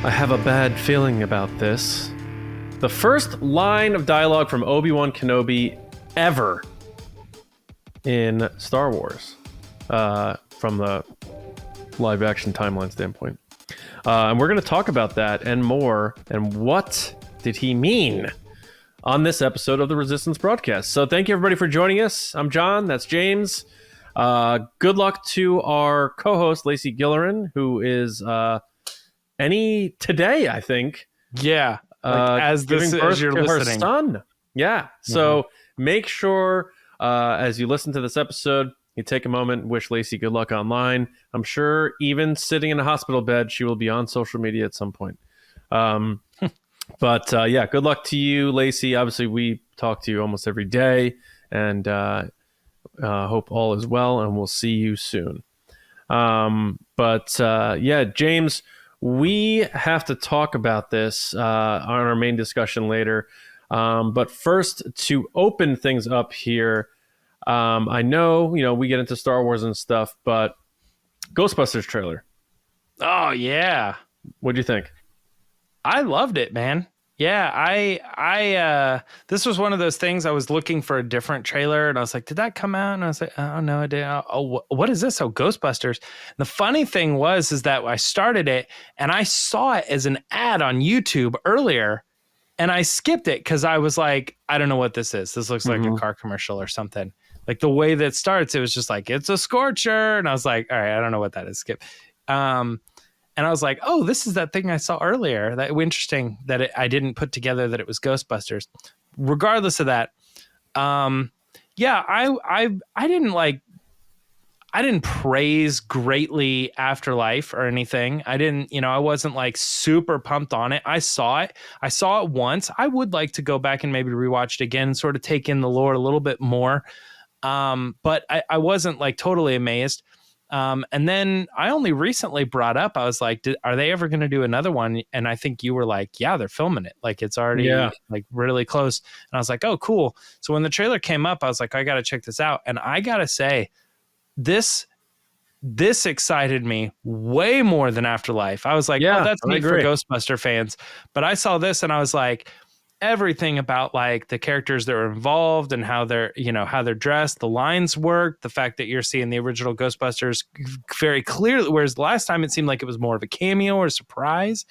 I have a bad feeling about this. The first line of dialogue from Obi-Wan Kenobi ever in Star Wars, from the live-action timeline standpoint. And we're going to talk about that and more, and what did he mean on this episode of the Resistance Broadcast. So thank you, everybody, for joining us. I'm John. That's James. Good luck to our co-host, Lacey Gilleran, who is today, I think. Yeah, as you're listening. Her son. Yeah. So make sure as you listen to this episode, you take a moment and wish Lacey good luck online. I'm sure even sitting in a hospital bed, she will be on social media at some point. But yeah, good luck to you, Lacey. Obviously, we talk to you almost every day, and hope all is well, and we'll see you soon. Yeah, James, we have to talk about this on our main discussion later. But first, to open things up here, I know, we get into Star Wars and stuff, but Ghostbusters trailer. Oh, yeah. What'd you think? I loved it, man. Yeah, I this was one of those things. I was looking for a different trailer, and I was like, did that come out? And I was like, oh, no, it didn't. Oh, what is this? Oh, Ghostbusters. And the funny thing is that I started it, and I saw it as an ad on YouTube earlier, and I skipped it because I was like, I don't know what this is. This looks like a car commercial or something. Like the way that starts, it was just like, it's a scorcher. And I was like, all right, I don't know what that is. Skip. And I was like, oh, this is that thing I saw earlier. That interesting that I didn't put together that it was Ghostbusters. Regardless of that, yeah, I didn't praise greatly Afterlife or anything. I wasn't like super pumped on it. I saw it once. I would like to go back and maybe rewatch it again and sort of take in the lore a little bit more. But I wasn't like totally amazed. And then I only recently brought up, I was like, are they ever going to do another one? And I think you were like, yeah, they're filming it. Like it's already like really close. And I was like, oh, cool. So when the trailer came up, I was like, I got to check this out. And I got to say, this excited me way more than Afterlife. I was like, oh, that's neat for Ghostbuster fans. But I saw this and I was like, everything about like the characters that are involved and how they're dressed, the lines work, the fact that you're seeing the original Ghostbusters very clearly, whereas last time it seemed like it was more of a cameo or a surprise.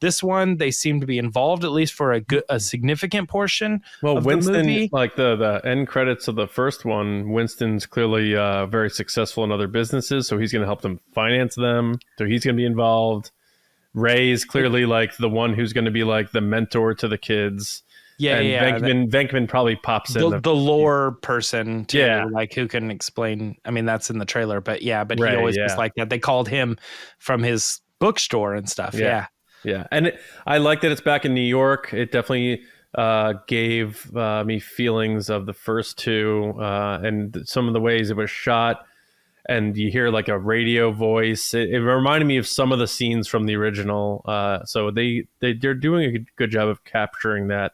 This one, they seem to be involved at least for a significant portion. Well, of Winston, the movie. Like the end credits of the first one, Winston's clearly very successful in other businesses, so he's going to help them finance them. So he's going to be involved. Ray's clearly like the one who's going to be like the mentor to the kids. Yeah, and Venkman probably pops in. The lore person, too, like who can explain. I mean, that's in the trailer, but Ray, he always was like that. They called him from his bookstore and stuff. Yeah. And I like that it's back in New York. It definitely gave me feelings of the first two and some of the ways it was shot. And you hear like a radio voice. It reminded me of some of the scenes from the original. So they're doing a good job of capturing that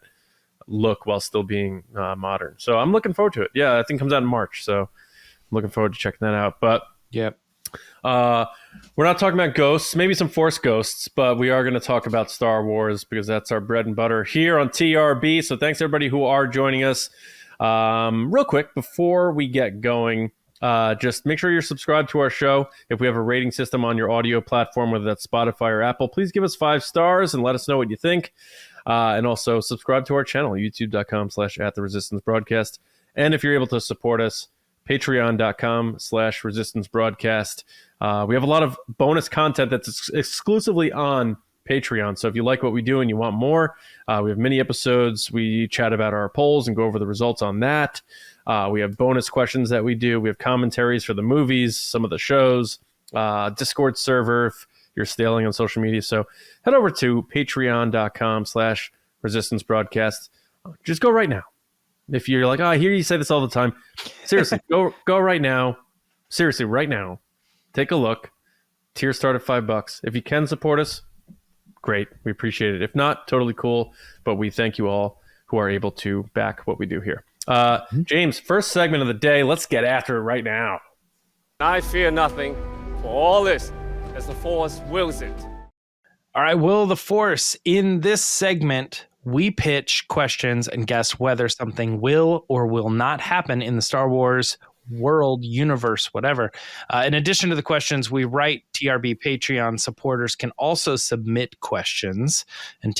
look while still being modern. So I'm looking forward to it. Yeah, I think it comes out in March. So I'm looking forward to checking that out. But we're not talking about ghosts, maybe some Force ghosts, but we are going to talk about Star Wars because that's our bread and butter here on TRB. So thanks everybody who are joining us. Real quick, before we get going, just make sure you're subscribed to our show. If we have a rating system on your audio platform, whether that's Spotify or Apple, please give us 5 stars and let us know what you think. And also subscribe to our channel, youtube.com/@theResistanceBroadcast. And if you're able to support us, patreon.com/ResistanceBroadcast. We have a lot of bonus content that's exclusively on Patreon. So if you like what we do and you want more, we have mini episodes. We chat about our polls and go over the results on that. We have bonus questions that we do. We have commentaries for the movies, some of the shows, Discord server if you're staling on social media. So head over to patreon.com/ResistanceBroadcast. Just go right now. If you're like, I hear you say this all the time. Seriously, go right now. Seriously, right now. Take a look. Tiers start at $5. If you can support us, great. We appreciate it. If not, totally cool. But we thank you all who are able to back what we do here. James, first segment of the day. Let's get after it right now. I fear nothing, for all this as the Force wills it. All right, Will of the Force. In this segment, we pitch questions and guess whether something will or will not happen in the Star Wars world, universe, whatever. In addition to the questions we write, TRB Patreon supporters can also submit questions and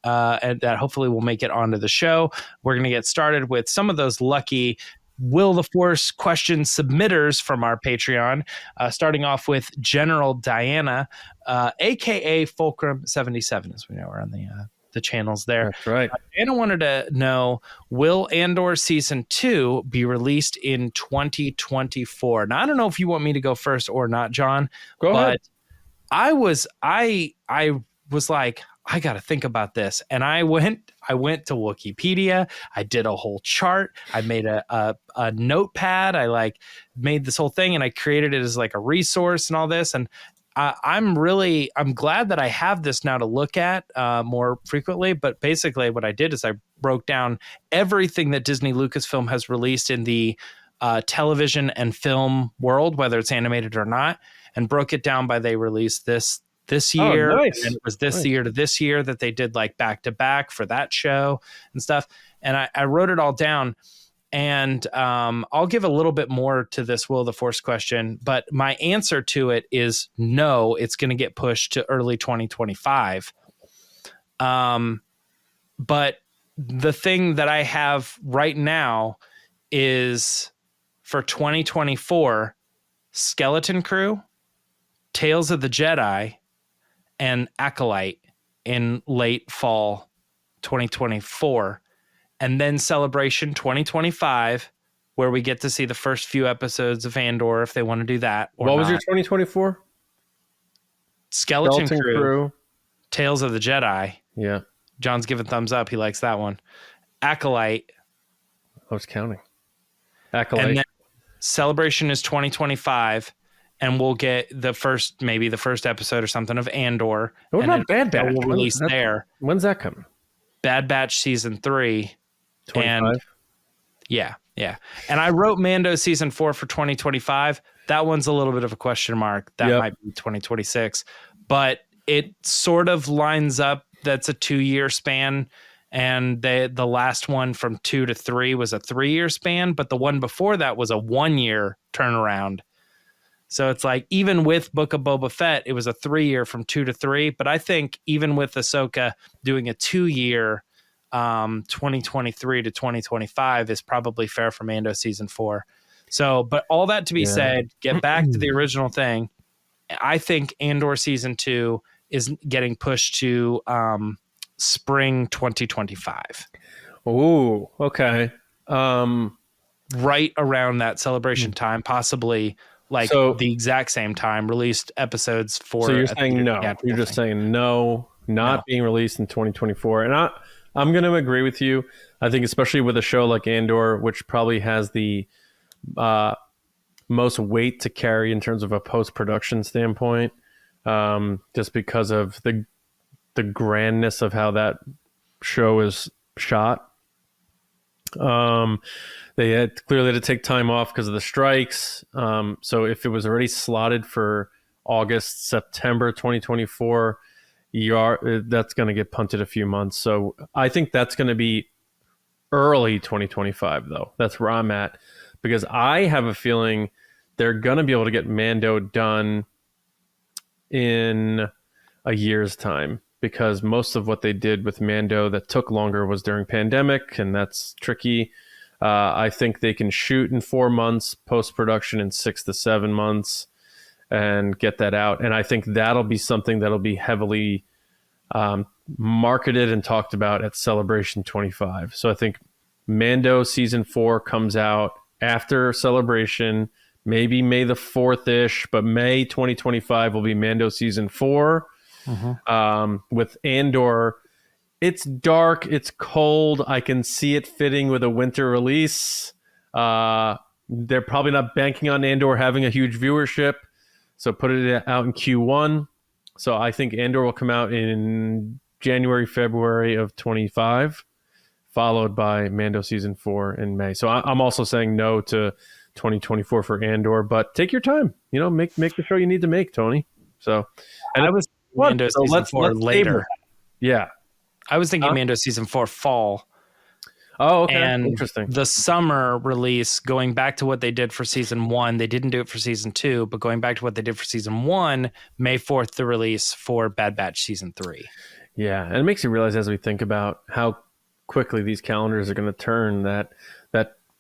and that hopefully will make it onto the show. We're going to get started with some of those lucky Will the Force question submitters from our Patreon, starting off with General Diana, aka Fulcrum 77, as we know her on the channels there. That's right. Diana wanted to know, will Andor season 2 be released in 2024? Now, I don't know if you want me to go first or not, John. Go ahead. I was like, I got to think about this. And I went to Wikipedia. I did a whole chart. I made a notepad. I like made this whole thing and I created it as like a resource and all this. And I'm glad that I have this now to look at more frequently. But basically what I did is I broke down everything that Disney Lucasfilm has released in the television and film world, whether it's animated or not, and broke it down by they released this year. Oh, nice. And it was this year to this year that they did like back to back for that show and stuff. And I wrote it all down. And I'll give a little bit more to this Will of the Force question, but my answer to it is no, it's going to get pushed to early 2025. But the thing that I have right now is for 2024, Skeleton Crew, Tales of the Jedi, and Acolyte in late fall 2024. And then Celebration 2025, where we get to see the first few episodes of Andor if they want to do that. Or what was your 2024? Skeleton Crew, Tales of the Jedi. Yeah. John's giving thumbs up. He likes that one. Acolyte. I was counting. Acolyte. And then Celebration is 2025. And we'll get maybe the first episode or something of Andor. What about Bad Batch? We'll release there. When's that coming? Bad Batch season 3. 25? And yeah. And I wrote Mando season 4 for 2025. That one's a little bit of a question mark. That might be 2026. But it sort of lines up. That's a 2-year span. And the last one from 2 to 3 was a 3-year span. But the one before that was a 1-year turnaround. So it's like, even with Book of Boba Fett, it was a 3-year from 2 to 3. But I think even with Ahsoka doing a 2-year 2023 to 2025 is probably fair for Mando season 4. So, but all that to be said, get back to the original thing. I think Andor season 2 is getting pushed to spring 2025. Oh, okay. Right around that Celebration time, possibly like the exact same time, released episodes for. So you're saying no. You're just saying no, not being released in 2024. And I'm going to agree with you. I think especially with a show like Andor, which probably has the most weight to carry in terms of a post-production standpoint, just because of the grandness of how that show is shot. They had clearly to take time off because of the strikes. So if it was already slotted for August, September 2024, that's going to get punted a few months. So I think that's going to be early 2025, though. That's where I'm at, because I have a feeling they're going to be able to get Mando done in a year's time, because most of what they did with Mando that took longer was during pandemic, and that's tricky. I think they can shoot in 4 months, post-production in 6 to 7 months, and get that out. And I think that'll be something that'll be heavily marketed and talked about at Celebration 25. So I think Mando season 4 comes out after Celebration, maybe May the 4th-ish, but May 2025 will be Mando season 4. With Andor, it's dark, it's cold. I can see it fitting with a winter release. They're probably not banking on Andor having a huge viewership, so put it out in Q1. So I think Andor will come out in January, February of 25, followed by Mando season 4 in May. So I'm also saying no to 2024 for Andor, but take your time. Make the show you need to make, Tony. So, and What? Mando So season let's 4 table later. that. Yeah. I was thinking Huh? Mando season 4 fall. Oh, okay. And Interesting. the summer release, going back to what they did for season 1, they didn't do it for season 2, but going back to what they did for season 1, May 4th, the release for Bad Batch season 3. Yeah, and it makes you realize as we think about how quickly these calendars are going to turn that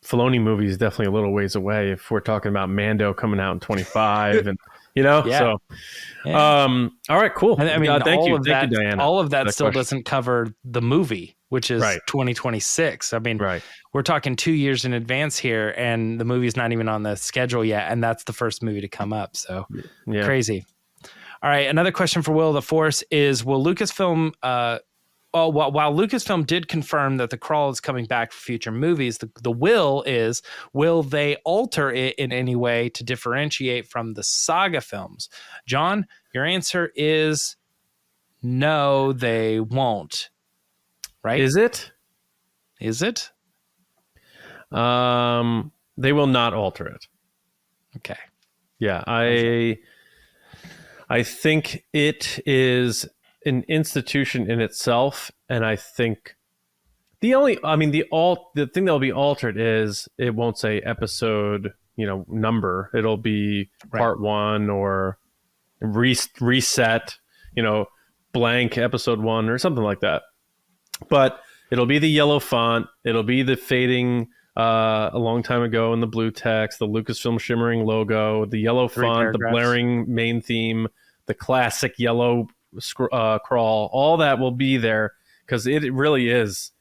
Filoni movie is definitely a little ways away if we're talking about Mando coming out in 25 and Yeah. so Yeah. all right, cool. I mean, thank all you, of that, Diana. all of that still question. doesn't cover the movie, which is Right. 2026. I mean, Right. we're talking 2 years in advance here, and the movie's not even on the schedule yet, and that's the first movie to come up. So Yeah. crazy. All right, another question for Will of the Force is: will Lucasfilm? While Lucasfilm did confirm that the crawl is coming back for future movies, the will they alter it in any way to differentiate from the saga films? John, your answer is no, they won't. Right? Is it? Is it? They will not alter it. Okay. Yeah, I think it is an institution in itself, and I think the thing that will be altered is it won't say episode, number. It'll be part 1 or reset, blank episode 1 or something like that. But it'll be the yellow font. It'll be the fading a long time ago in the blue text, the Lucasfilm shimmering logo, the yellow font, the blaring main theme, the classic yellow crawl. All that will be there because it really is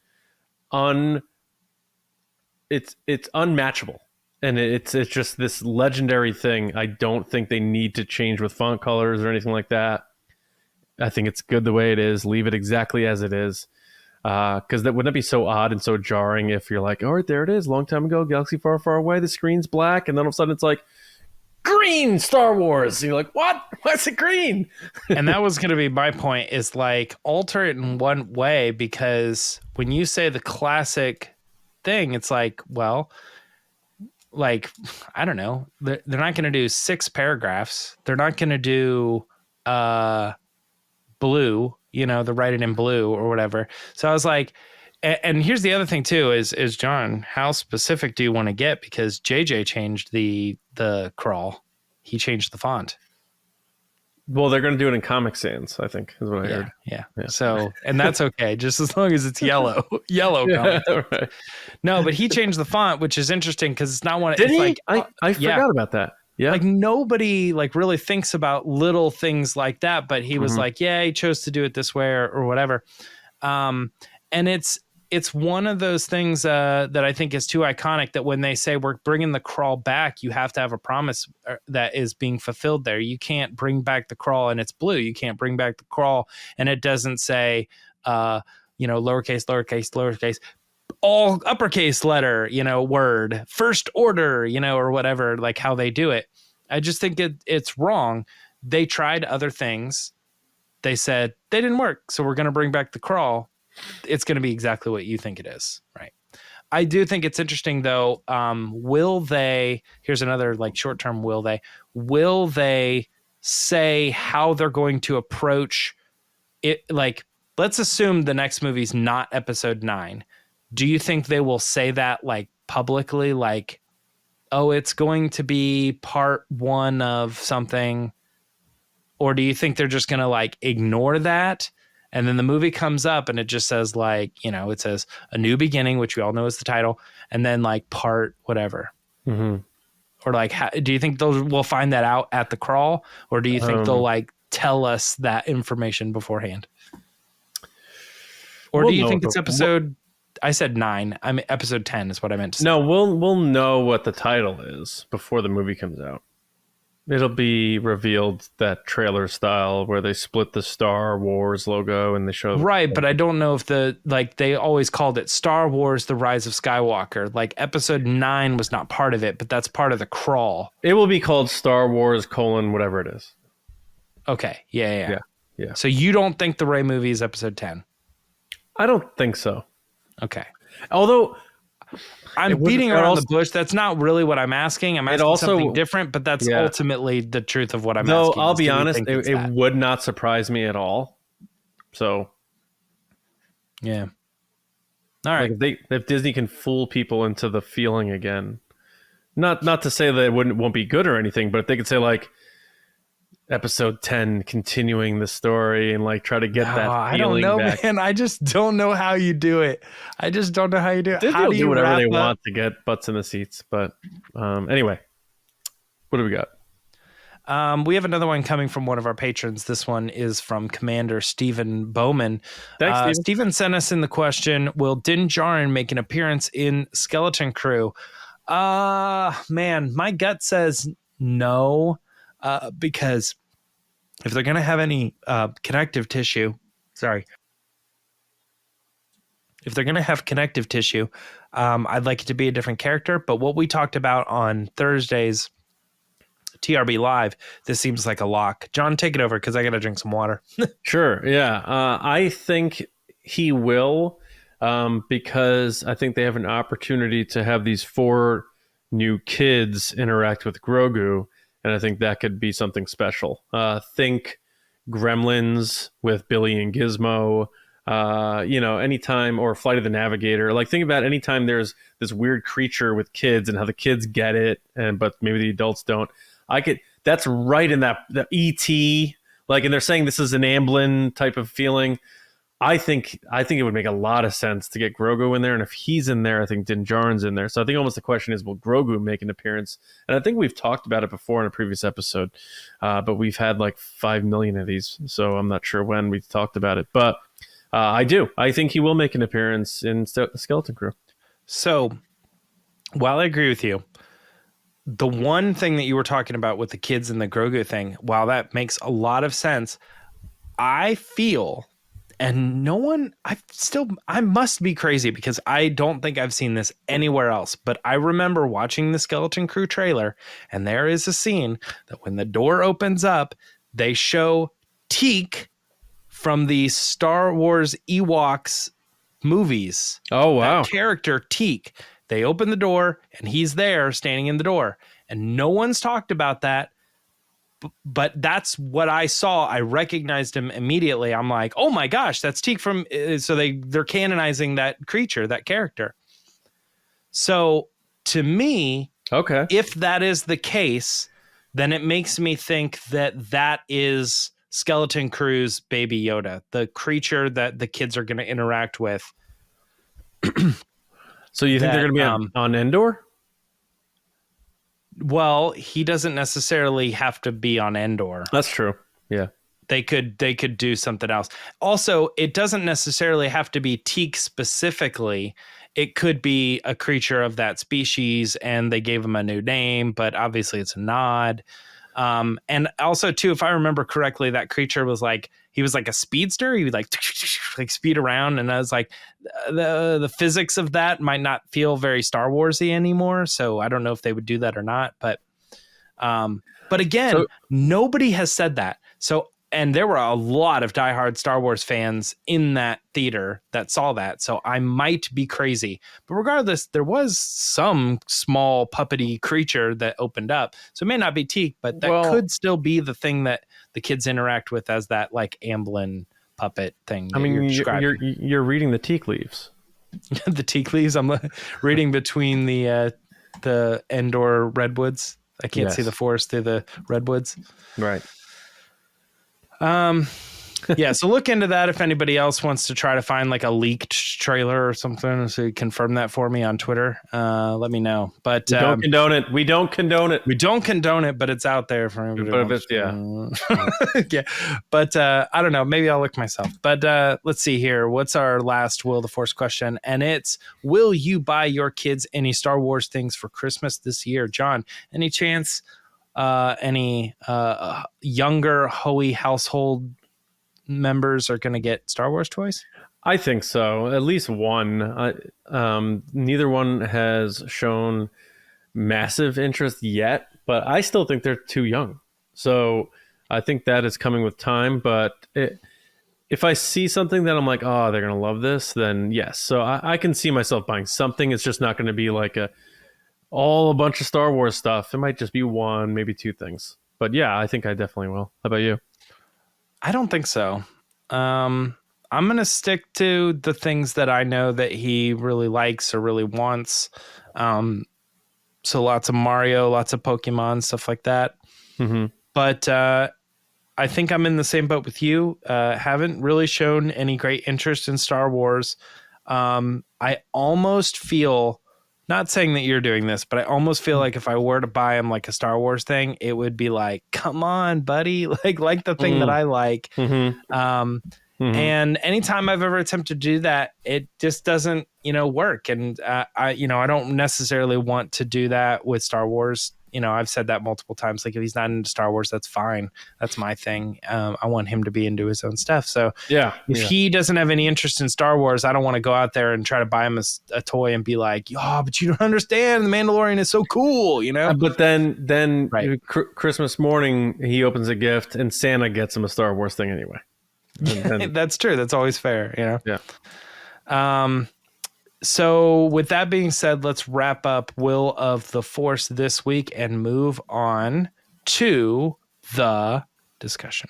it's unmatchable, and it's just this legendary thing. I don't think they need to change with font colors or anything like that. I think it's good the way it is. Leave it exactly as it is. Because that wouldn't it be so odd and so jarring if you're like, all right, there it is, long time ago, galaxy far, far away, the screen's black, and then all of a sudden it's like green Star Wars. And you're like, what? Why's it green? And that was going to be my point, is like alter it in one way, because when you say the classic thing, it's like, well, like, I don't know, they're not going to do 6 paragraphs. They're not going to do blue, the write it in blue or whatever. So I was like, and here's the other thing too, is John, how specific do you want to get? Because JJ changed the crawl. He changed the font. Well, they're going to do it in Comic Sans, I think, is what I heard. Yeah. So, and that's okay, just as long as it's yellow. Yeah, right. No, but he changed the font, which is interesting because it's not one. Did he? Like, I forgot about that. Yeah. Like nobody really thinks about little things like that, but he was like, yeah, he chose to do it this way or whatever. And it's one of those things that I think is too iconic, that when they say we're bringing the crawl back, you have to have a promise that is being fulfilled there. You can't bring back the crawl and it's blue. You can't bring back the crawl and it doesn't say, lowercase, lowercase, lowercase, all uppercase letter, word, first order, or whatever, like how they do it. I just think it's wrong. They tried other things. They said they didn't work, so we're going to bring back the crawl. It's going to be exactly what you think it is, right? I do think it's interesting though. Will they? Here's another like short term. Will they say how they're going to approach it? Like, let's assume the next movie's not episode 9. Do you think they will say that like publicly, like, oh, it's going to be part 1 of something? Or do you think they're just going to like ignore that? And then the movie comes up and it just says like, it says A New Beginning, which we all know is the title. And then like part whatever. Mm-hmm. Or like, do you think we'll find that out at the crawl? Or do you think they'll like tell us that information beforehand? Or do you think it's episode... I said 9. I mean, episode 10 is what I meant to say. No, we'll know what the title is before the movie comes out. It'll be revealed that trailer style where they split the Star Wars logo and they show... Right, but I don't know if they always called it Star Wars The Rise of Skywalker. Like episode 9 was not part of it, but that's part of the crawl. It will be called Star Wars : whatever it is. Okay, yeah. So you don't think the Rey movie is episode 10? I don't think so. Okay. Although I'm beating around the bush. That's not really what I'm asking. I'm asking something different, but that's ultimately the truth of what I'm asking. Though I'll be honest, it would not surprise me at all. So, yeah. All right. Like if Disney can fool people into the feeling again, not to say that it won't be good or anything, but if they could say like episode 10 continuing the story and like try to get that feeling I don't know, back. man. I just don't know how you do it. Disney will do whatever they want to get butts in the seats. But anyway, what do we got? We have another one coming from one of our patrons. This one is from Commander Stephen Bowman. Thanks, Stephen sent us in the question, will Din Djarin make an appearance in Skeleton Crew? Man, my gut says no, because if they're going to have any connective tissue, if they're going to have connective tissue, I'd like it to be a different character. But what we talked about on Thursday's TRB Live, this seems like a lock. John, take it over because I got to drink some water. Sure. Yeah. I think he will, because I think they have an opportunity to have these 4 new kids interact with Grogu. And I think that could be something special. Think Gremlins with Billy and Gizmo, anytime, or Flight of the Navigator. Like, think about anytime there's this weird creature with kids and how the kids get it, but maybe the adults don't. That's right in the ET, like, and they're saying this is an Amblin type of feeling. I think it would make a lot of sense to get Grogu in there, and if he's in there, I think Din Djarin's in there. So I think almost the question is, will Grogu make an appearance? And I think we've talked about it before in a previous episode, but we've had like 5 million of these, so I'm not sure when we've talked about it. But I think he will make an appearance in Skeleton Crew. So while I agree with you, the one thing that you were talking about with the kids and the Grogu thing, while that makes a lot of sense, I feel, and no one, I must be crazy because I don't think I've seen this anywhere else, but I remember watching the Skeleton Crew trailer, and there is a scene that when the door opens up, they show Teak from the Star Wars Ewoks movies. Oh, wow. That character, Teak. They open the door, and he's there standing in the door, and no one's talked about that. But that's what I saw. I recognized him immediately. I'm like, oh my gosh, that's Teak from. So they're canonizing that creature, that character. So to me, okay, if that is the case, then it makes me think that is Skeleton Crew's Baby Yoda, the creature that the kids are going to interact with. So you think they're going to be on Endor? Well, he doesn't necessarily have to be on Endor. That's true. Yeah. They could do something else. Also, it doesn't necessarily have to be Teak specifically. It could be a creature of that species and they gave him a new name, but obviously it's a nod. And also too, if I remember correctly, that creature was like, he was like a speedster. He would like speed around. And I was like, the physics of that might not feel very Star Warsy anymore. So I don't know if they would do that or not, but again, nobody has said that. So, and there were a lot of diehard Star Wars fans in that theater that saw that. So I might be crazy, but regardless, there was some small puppety creature that opened up. So it may not be Teak, but that could still be the thing that the kids interact with as that like Amblin puppet thing. I mean, you're reading the Teak leaves. The Teak leaves. I'm reading between the Endor redwoods. I can't see the forest through the redwoods. Right. Yeah, so look into that if anybody else wants to try to find like a leaked trailer or something, so you confirm that for me on Twitter. Let me know. But we don't condone it. We don't condone it. We don't condone it, but it's out there for everybody. Yeah. But I don't know. Maybe I'll look myself. But let's see here. What's our last Will the Force question? And it's, will you buy your kids any Star Wars things for Christmas this year? John, any chance any younger Hoey household members are going to get Star Wars toys? I think so. At least one. Neither one has shown massive interest yet, but I still think they're too young. So I think that is coming with time. But if I see something that I'm like, oh, they're gonna love this, then yes. So I can see myself buying something. It's just not going to be like a bunch of Star Wars stuff. It might just be one, maybe two things. But yeah, I think I definitely will. How about you? I don't think so. I'm gonna stick to the things that I know that he really likes or really wants. So lots of Mario, lots of Pokemon, stuff like that. Mm-hmm. But I think I'm in the same boat with you. Haven't really shown any great interest in Star Wars. I almost feel, not saying that you're doing this, but I almost feel like if I were to buy him like a Star Wars thing, it would be like, come on, buddy, like the thing that I like. Mm-hmm. And anytime I've ever attempted to do that, it just doesn't, work. And I don't necessarily want to do that with Star Wars. I've said that multiple times. Like, if he's not into Star Wars, that's fine. That's my thing. I want him to be into his own stuff. So if he doesn't have any interest in Star Wars, I don't want to go out there and try to buy him a toy and be like, oh, but you don't understand. The Mandalorian is so cool, But then Right. Christmas morning, he opens a gift and Santa gets him a Star Wars thing anyway. That's true. That's always fair, Yeah. So with that being said, let's wrap up Will of the Force this week and move on to the discussion.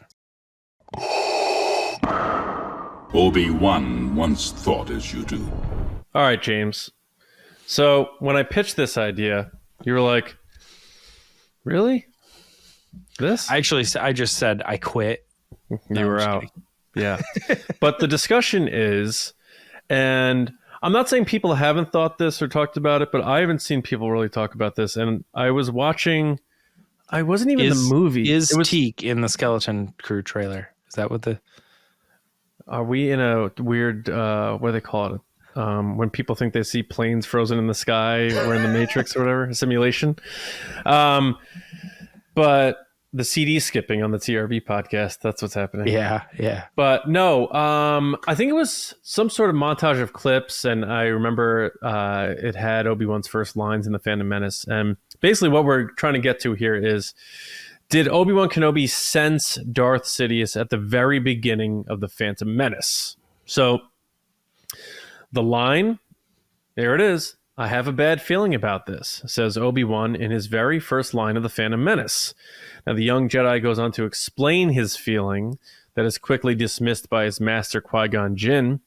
Obi-Wan once thought as you do. All right, James. So when I pitched this idea, you were like, really? This? I just said I quit. You were out. Yeah. But the discussion is, and I'm not saying people haven't thought this or talked about it, but I haven't seen people really talk about this. And I was watching, I wasn't even the movie. Is Teak in the Skeleton Crew trailer? Is that what the... Are we in a weird, what do they call it? When people think they see planes frozen in the sky or in the Matrix or whatever, a simulation. But the CD skipping on the TRV podcast, that's what's happening. Yeah. But no, I think it was some sort of montage of clips, and I remember it had Obi-Wan's first lines in the Phantom Menace. And basically what we're trying to get to here is, did Obi-Wan Kenobi sense Darth Sidious at the very beginning of the Phantom Menace? So the line, there it is. I have a bad feeling about this, says Obi-Wan in his very first line of the Phantom Menace. Now, the young Jedi goes on to explain his feeling that is quickly dismissed by his master Qui-Gon Jinn.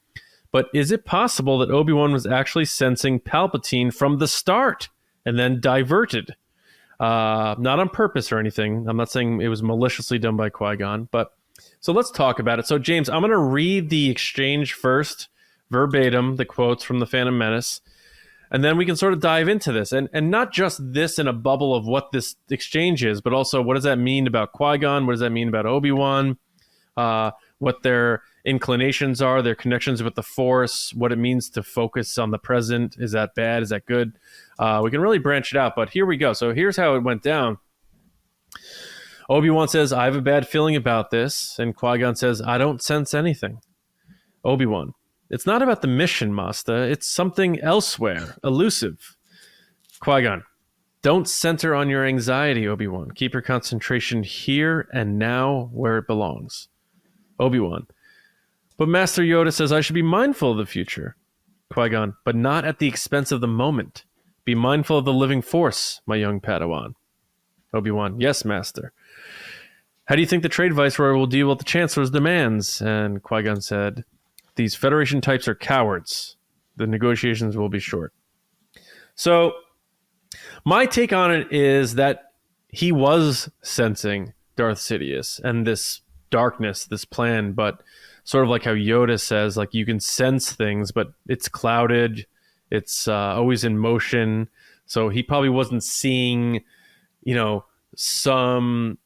But is it possible that Obi-Wan was actually sensing Palpatine from the start and then diverted? Not on purpose or anything. I'm not saying it was maliciously done by Qui-Gon, but so let's talk about it. So, James, I'm going to read the exchange first, verbatim, the quotes from the Phantom Menace. And then we can sort of dive into this. And not just this in a bubble of what this exchange is, but also what does that mean about Qui-Gon? What does that mean about Obi-Wan? What their inclinations are, their connections with the Force, what it means to focus on the present. Is that bad? Is that good? We can really branch it out, but here we go. So here's how it went down. Obi-Wan says, I have a bad feeling about this. And Qui-Gon says, I don't sense anything. Obi-Wan, it's not about the mission, Master. It's something elsewhere, elusive. Qui-Gon, don't center on your anxiety, Obi-Wan. Keep your concentration here and now where it belongs. Obi-Wan, but Master Yoda says I should be mindful of the future. Qui-Gon, but not at the expense of the moment. Be mindful of the living force, my young Padawan. Obi-Wan, yes, Master. How do you think the trade viceroy will deal with the Chancellor's demands? And Qui-Gon said, these Federation types are cowards. The negotiations will be short. So my take on it is that he was sensing Darth Sidious and this darkness, this plan, but sort of like how Yoda says, like, you can sense things, but it's clouded. It's always in motion. So he probably wasn't seeing, some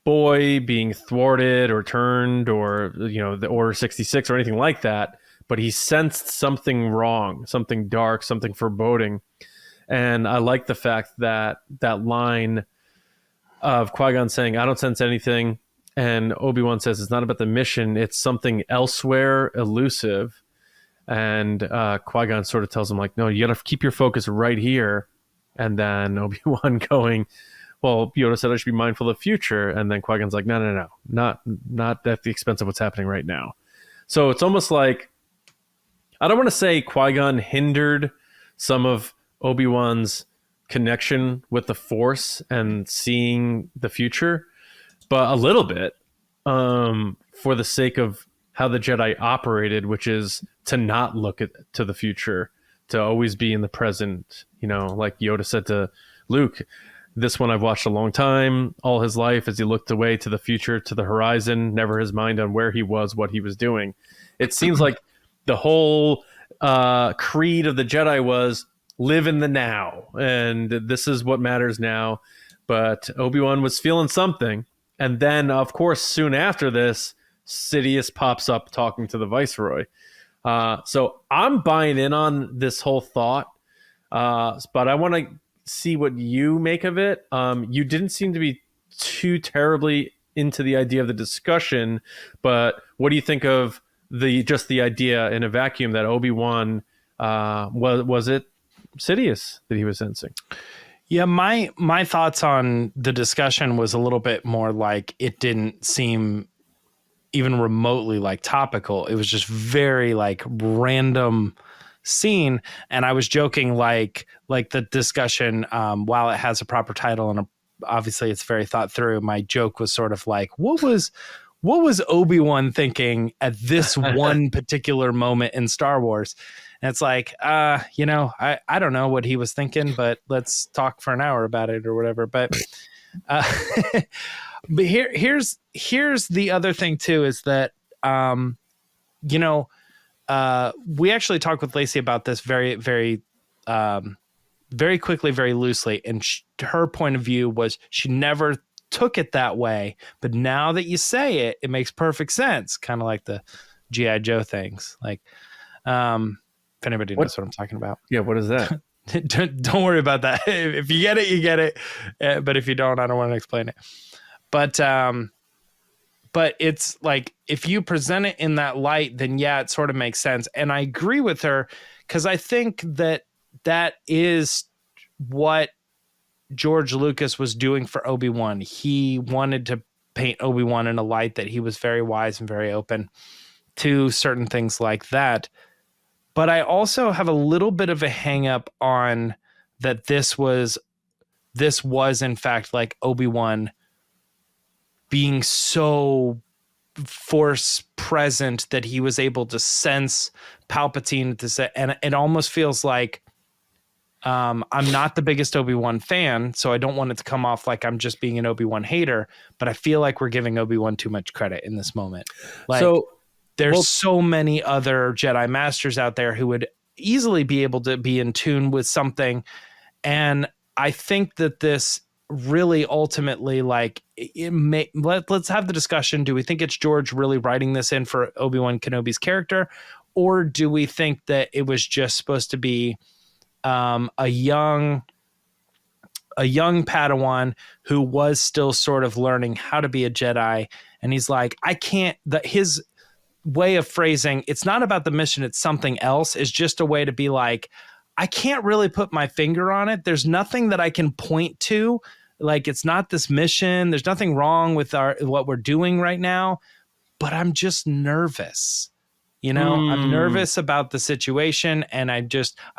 boy being thwarted or turned or, the Order 66 or anything like that. But he sensed something wrong, something dark, something foreboding. And I like the fact that that line of Qui-Gon saying, I don't sense anything. And Obi-Wan says, it's not about the mission. It's something elsewhere, elusive. And Qui-Gon sort of tells him, like, no, you got to keep your focus right here. And then Obi-Wan going, well, Yoda said I should be mindful of the future. And then Qui-Gon's like, no, not at the expense of what's happening right now. So it's almost like, I don't want to say Qui-Gon hindered some of Obi-Wan's connection with the Force and seeing the future, but a little bit, for the sake of how the Jedi operated, which is to not look to the future, to always be in the present. You know, like Yoda said to Luke, this one I've watched a long time, all his life, as he looked away to the future, to the horizon, never his mind on where he was, what he was doing. It seems like the whole creed of the Jedi was live in the now, and this is what matters now. But Obi-Wan was feeling something. And then, of course, soon after this, Sidious pops up talking to the Viceroy. So I'm buying in on this whole thought, but I want to see what you make of it. You didn't seem to be too terribly into the idea of the discussion, but what do you think of the idea in a vacuum that Obi-Wan, was it Sidious that he was sensing? Yeah, my thoughts on the discussion was a little bit more like it didn't seem even remotely like topical. It was just very like random scene. And I was joking like the discussion, while it has a proper title and obviously it's very thought through, my joke was sort of like, what was Obi-Wan thinking at this one particular moment in Star Wars? And it's like, I don't know what he was thinking, but let's talk for an hour about it or whatever. But but here's the other thing too, is that we actually talked with Lacey about this very, very, very quickly, very loosely, and her point of view was she never took it that way, but now that you say it, it makes perfect sense. Kind of like the G.I. Joe things, like. If anybody knows what I'm talking about. Yeah, what is that? Don't worry about that. If you get it, you get it. But if you don't, I don't want to explain it. But it's like, if you present it in that light, then yeah, it sort of makes sense. And I agree with her, because I think that is what George Lucas was doing for Obi-Wan. He wanted to paint Obi-Wan in a light that he was very wise and very open to certain things like that. But I also have a little bit of a hang up on that this was in fact like Obi-Wan being so Force present that he was able to sense Palpatine to say, and it almost feels like I'm not the biggest Obi-Wan fan, so I don't want it to come off like I'm just being an Obi-Wan hater, but I feel like we're giving Obi-Wan too much credit in this moment. There's so many other Jedi Masters out there who would easily be able to be in tune with something. And I think that this really ultimately, like, let's have the discussion. Do we think it's George really writing this in for Obi-Wan Kenobi's character? Or do we think that it was just supposed to be a young Padawan who was still sort of learning how to be a Jedi? And he's like, his way of phrasing, it's not about the mission, it's something else, is just a way to be like, I can't really put my finger on it. There's nothing that I can point to. Like, it's not this mission. There's nothing wrong with what we're doing right now, but I'm just nervous. I'm nervous about the situation, and I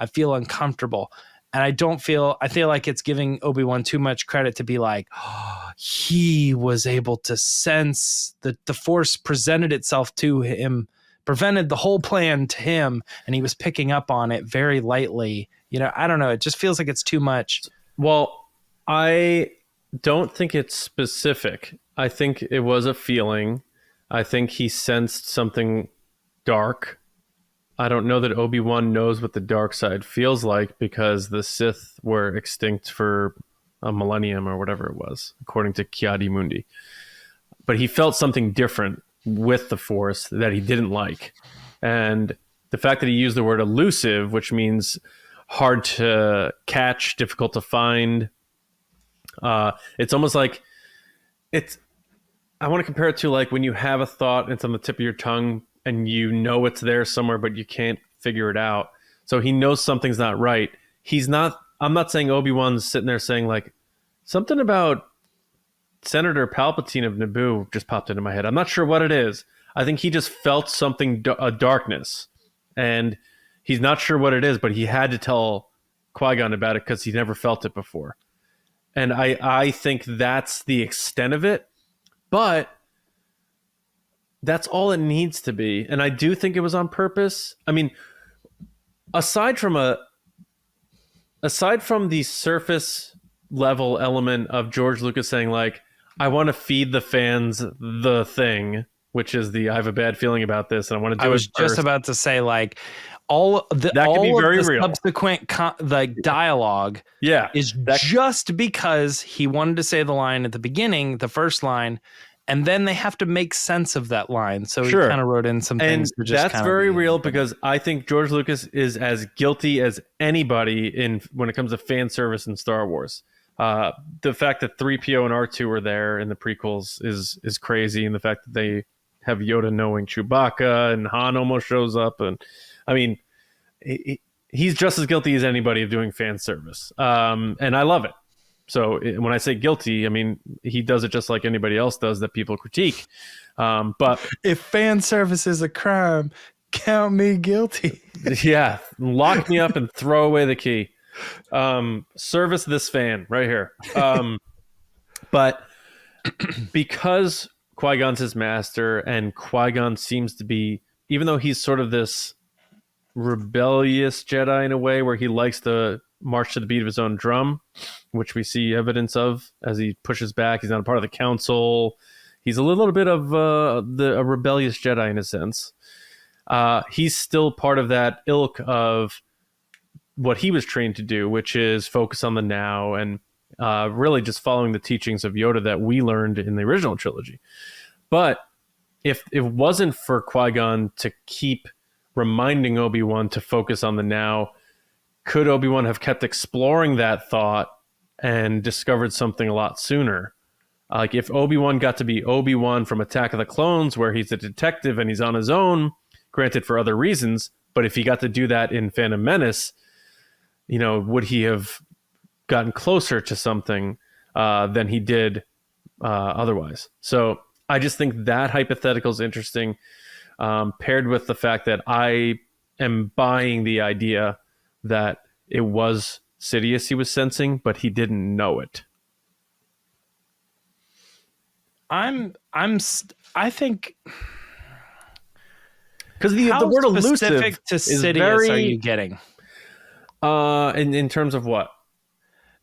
feel uncomfortable. And I feel like it's giving Obi-Wan too much credit to be like, oh, he was able to sense that the Force presented itself to him, prevented the whole plan to him, and he was picking up on it very lightly. I don't know. It just feels like it's too much. Well, I don't think it's specific. I think it was a feeling. I think he sensed something dark. I don't know that Obi-Wan knows what the dark side feels like, because the Sith were extinct for a millennium or whatever it was, according to Ki-Adi-Mundi. But he felt something different with the Force that he didn't like. And the fact that he used the word elusive, which means hard to catch, difficult to find, it's almost like I want to compare it to like when you have a thought and it's on the tip of your tongue, and it's there somewhere, but you can't figure it out. So he knows something's not right. I'm not saying Obi-Wan's sitting there saying like, Something about Senator Palpatine of Naboo just popped into my head. I'm not sure what it is. I think he just felt something, a darkness, and he's not sure what it is, but he had to tell Qui-Gon about it because he never felt it before. And I think that's the extent of it, but that's all it needs to be. And I do think it was on purpose. I mean, aside from the surface level element of George Lucas saying, like, I want to feed the fans the thing, which is I have a bad feeling about this, and I want to do it. I was just about to say, like, all of the real. Subsequent dialogue is just because he wanted to say the line at the beginning, the first line, and then they have to make sense of that line. So he kind of wrote in some things. And that's very real, because I think George Lucas is as guilty as anybody when it comes to fan service in Star Wars. The fact that 3PO and R2 were there in the prequels is crazy, and the fact that they have Yoda knowing Chewbacca and Han almost shows up, and I mean, he's just as guilty as anybody of doing fan service, and I love it. So when I say guilty, I mean he does it just like anybody else does that people critique. But if fan service is a crime, count me guilty. Yeah, lock me up and throw away the key. Service this fan right here. But because Qui-Gon's his master, and Qui-Gon seems to be, even though he's sort of this rebellious Jedi in a way where he likes to march to the beat of his own drum, which we see evidence of as he pushes back. He's not a part of the council. He's a little bit of a rebellious Jedi in a sense. He's still part of that ilk of what he was trained to do, which is focus on the now and really just following the teachings of Yoda that we learned in the original trilogy. But if it wasn't for Qui-Gon to keep reminding Obi-Wan to focus on the now, could Obi-Wan have kept exploring that thought and discovered something a lot sooner? Like if Obi-Wan got to be Obi-Wan from Attack of the Clones, where he's a detective and he's on his own, granted for other reasons, but if he got to do that in Phantom Menace, would he have gotten closer to something than he did otherwise? So I just think that hypothetical is interesting, paired with the fact that I am buying the idea that it was Sidious he was sensing, but he didn't know it. I think because the word elusive to is Sidious very, are you getting? In terms of what?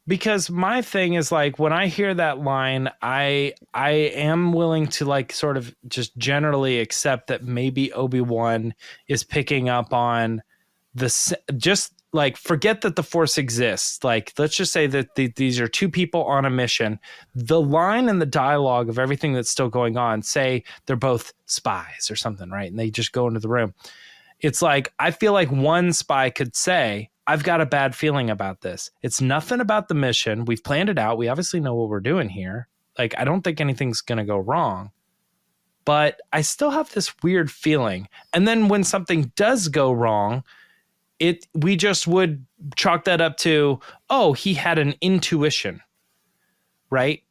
Because my thing is, like, when I hear that line, I am willing to, like, sort of just generally accept that maybe Obi-Wan is picking up on just like, forget that the Force exists. Like, let's just say that these are two people on a mission. The line and the dialogue of everything that's still going on, say they're both spies or something, right? And they just go into the room. It's like, I feel like one spy could say, I've got a bad feeling about this. It's nothing about the mission. We've planned it out. We obviously know what we're doing here. Like, I don't think anything's going to go wrong, but I still have this weird feeling. And then when something does go wrong, we just would chalk that up to, oh, he had an intuition, right?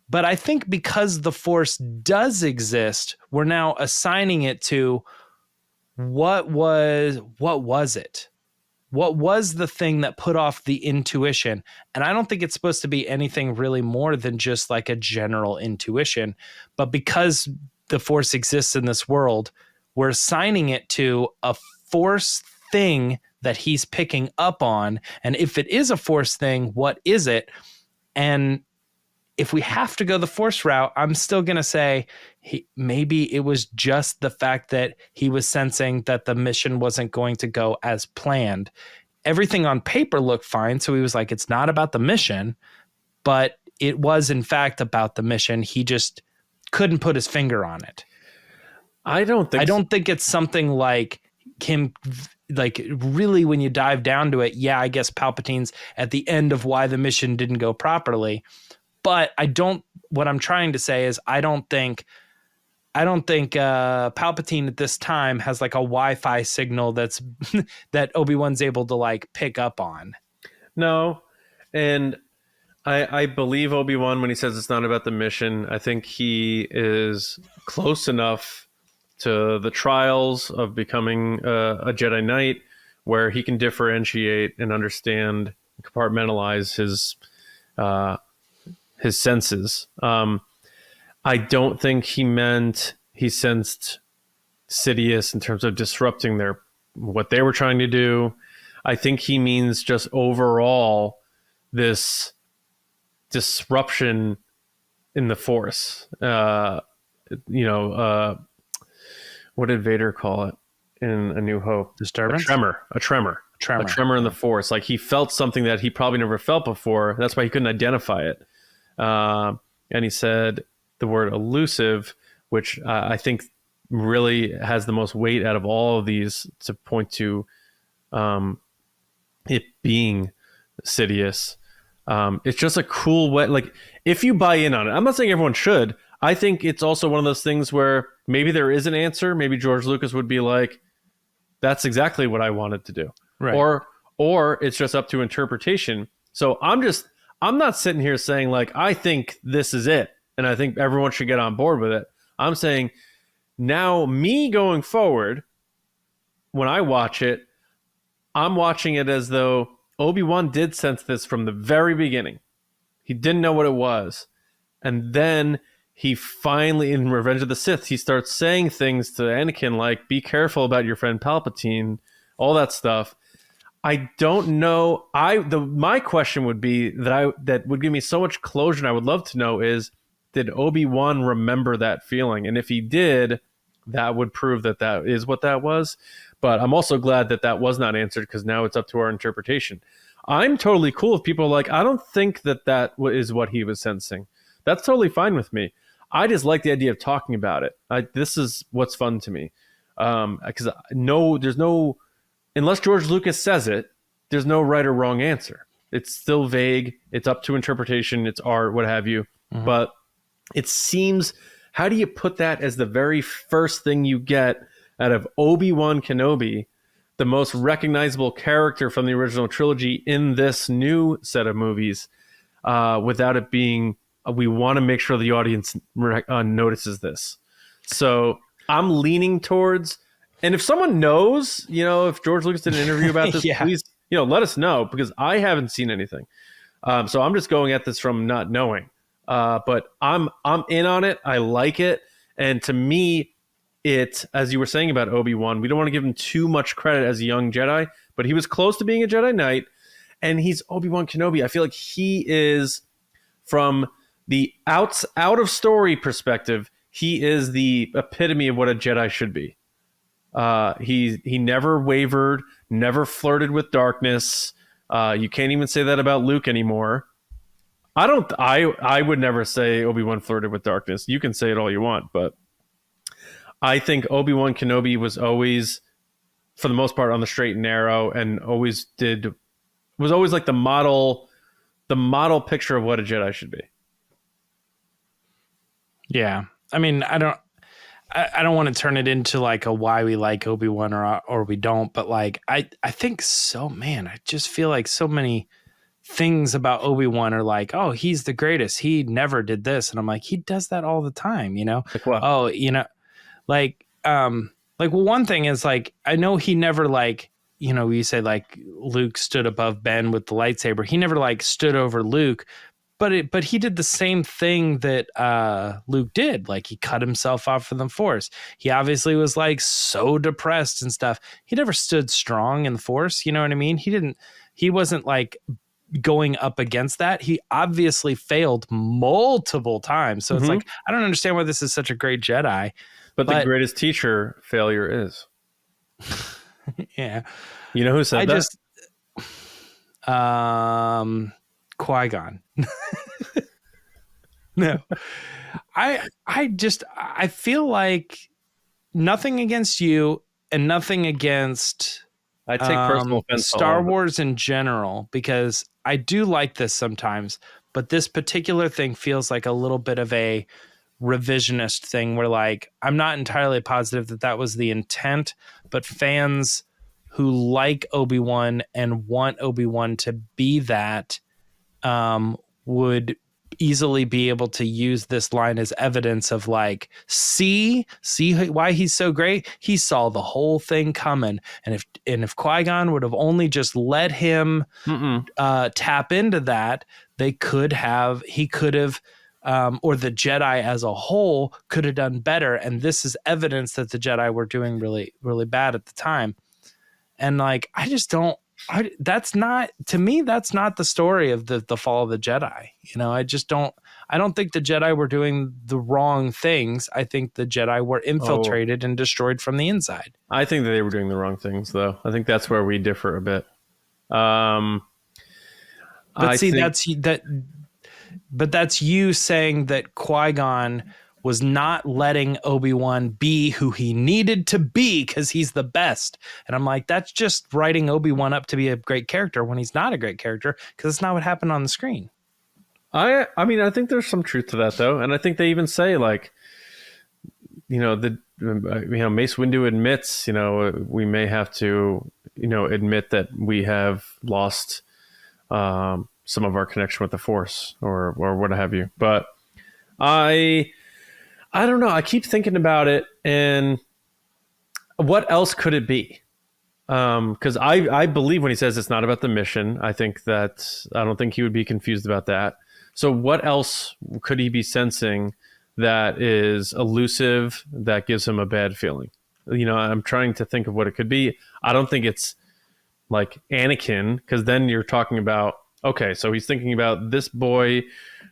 But I think because the Force does exist, we're now assigning it to what was it? What was the thing that put off the intuition? And I don't think it's supposed to be anything really more than just like a general intuition. But because the Force exists in this world, we're assigning it to a Force thing that he's picking up on. And if it is a Force thing, what is it? And if we have to go the Force route, I'm still going to say maybe it was just the fact that he was sensing that the mission wasn't going to go as planned. Everything on paper looked fine. So he was like, it's not about the mission, but it was in fact about the mission. He just couldn't put his finger on it. I don't think it's something like him, like, really, when you dive down to it, yeah, I guess Palpatine's at the end of why the mission didn't go properly. But what I'm trying to say is I don't think Palpatine at this time has like a Wi-Fi signal that Obi-Wan's able to like pick up on. No. And I believe Obi-Wan when he says it's not about the mission. I think he is close enough to the trials of becoming a Jedi Knight where he can differentiate and understand, compartmentalize his senses. I don't think he sensed Sidious in terms of disrupting what they were trying to do. I think he means just overall this disruption in the Force. What did Vader call it in A New Hope? Disturbance? A tremor in the Force. Like he felt something that he probably never felt before. That's why he couldn't identify it. And he said the word elusive, which I think really has the most weight out of all of these to point to it being Sidious. It's just a cool way. Like if you buy in on it, I'm not saying everyone should. I think it's also one of those things where maybe there is an answer. Maybe George Lucas would be like, that's exactly what I wanted to do. Right. Or it's just up to interpretation. So I'm not sitting here saying like, I think this is it. And I think everyone should get on board with it. I'm saying now me going forward, when I watch it, I'm watching it as though Obi-Wan did sense this from the very beginning. He didn't know what it was. And then he finally, in Revenge of the Sith, he starts saying things to Anakin like, be careful about your friend Palpatine, all that stuff. I don't know. My question would be that would give me so much closure, and I would love to know is, did Obi-Wan remember that feeling? And if he did, that would prove that is what that was. But I'm also glad that was not answered because now it's up to our interpretation. I'm totally cool if people are like, I don't think that is what he was sensing. That's totally fine with me. I just like the idea of talking about it. This is what's fun to me. Because there's no, unless George Lucas says it, there's no right or wrong answer. It's still vague. It's up to interpretation. It's art, what have you. Mm-hmm. But it seems, how do you put that as the very first thing you get out of Obi-Wan Kenobi, the most recognizable character from the original trilogy in this new set of movies, without it being, we want to make sure the audience notices this. So I'm leaning towards, and if someone knows, if George Lucas did an interview about this, yeah, please, let us know, because I haven't seen anything. So I'm just going at this from not knowing. But I'm in on it. I like it. And to me, as you were saying about Obi-Wan, we don't want to give him too much credit as a young Jedi, but he was close to being a Jedi Knight, and he's Obi-Wan Kenobi. I feel like he is, from the out of story perspective, he is the epitome of what a Jedi should be. He never wavered, never flirted with darkness. You can't even say that about Luke anymore. I would never say Obi-Wan flirted with darkness. You can say it all you want, but I think Obi-Wan Kenobi was always, for the most part, on the straight and narrow, and was always like the model picture of what a Jedi should be. Yeah. I mean, I don't want to turn it into like a why we like Obi-Wan or we don't, but like, I think so, man, I just feel like so many things about Obi-Wan are like, oh, he's the greatest. He never did this. And I'm like, he does that all the time, Like what? Oh, well, one thing is like, I know he never like, you say like Luke stood above Ben with the lightsaber. He never like stood over Luke, but he did the same thing that Luke did. Like he cut himself off from the Force. He obviously was like so depressed and stuff. He never stood strong in the Force. You know what I mean? He wasn't like going up against that. He obviously failed multiple times. So it's like, I don't understand why this is such a great Jedi. But the greatest teacher failure is. Yeah. You know who said that? Qui-Gon. No. I feel like nothing against you and nothing against I take personal offense Star Wars in general, because I do like this sometimes, but this particular thing feels like a little bit of a revisionist thing where like, I'm not entirely positive that was the intent, but fans who like Obi-Wan and want Obi-Wan to be that, would easily be able to use this line as evidence of like, see why he's so great. He saw the whole thing coming. And if Qui-Gon would have only just let him tap into that, he could have, or the Jedi as a whole could have done better. And this is evidence that the Jedi were doing really, really bad at the time. And like, that's not the story of the fall of the Jedi. You know, I don't think the Jedi were doing the wrong things. I think the Jedi were infiltrated and destroyed from the inside. I think that they were doing the wrong things, though. I think that's where we differ a bit. That's you saying that Qui-Gon was not letting Obi-Wan be who he needed to be because he's the best. And I'm like, that's just writing Obi-Wan up to be a great character when he's not a great character, because it's not what happened on the screen. I mean, I think there's some truth to that, though. And I think they even say, like, Mace Windu admits, we may have to, admit that we have lost some of our connection with the Force or what have you. But I don't know. I keep thinking about it, and what else could it be? Because I believe when he says it's not about the mission, I don't think he would be confused about that. So what else could he be sensing that is elusive, that gives him a bad feeling? I'm trying to think of what it could be. I don't think it's like Anakin, because then you're talking about, okay, so he's thinking about this boy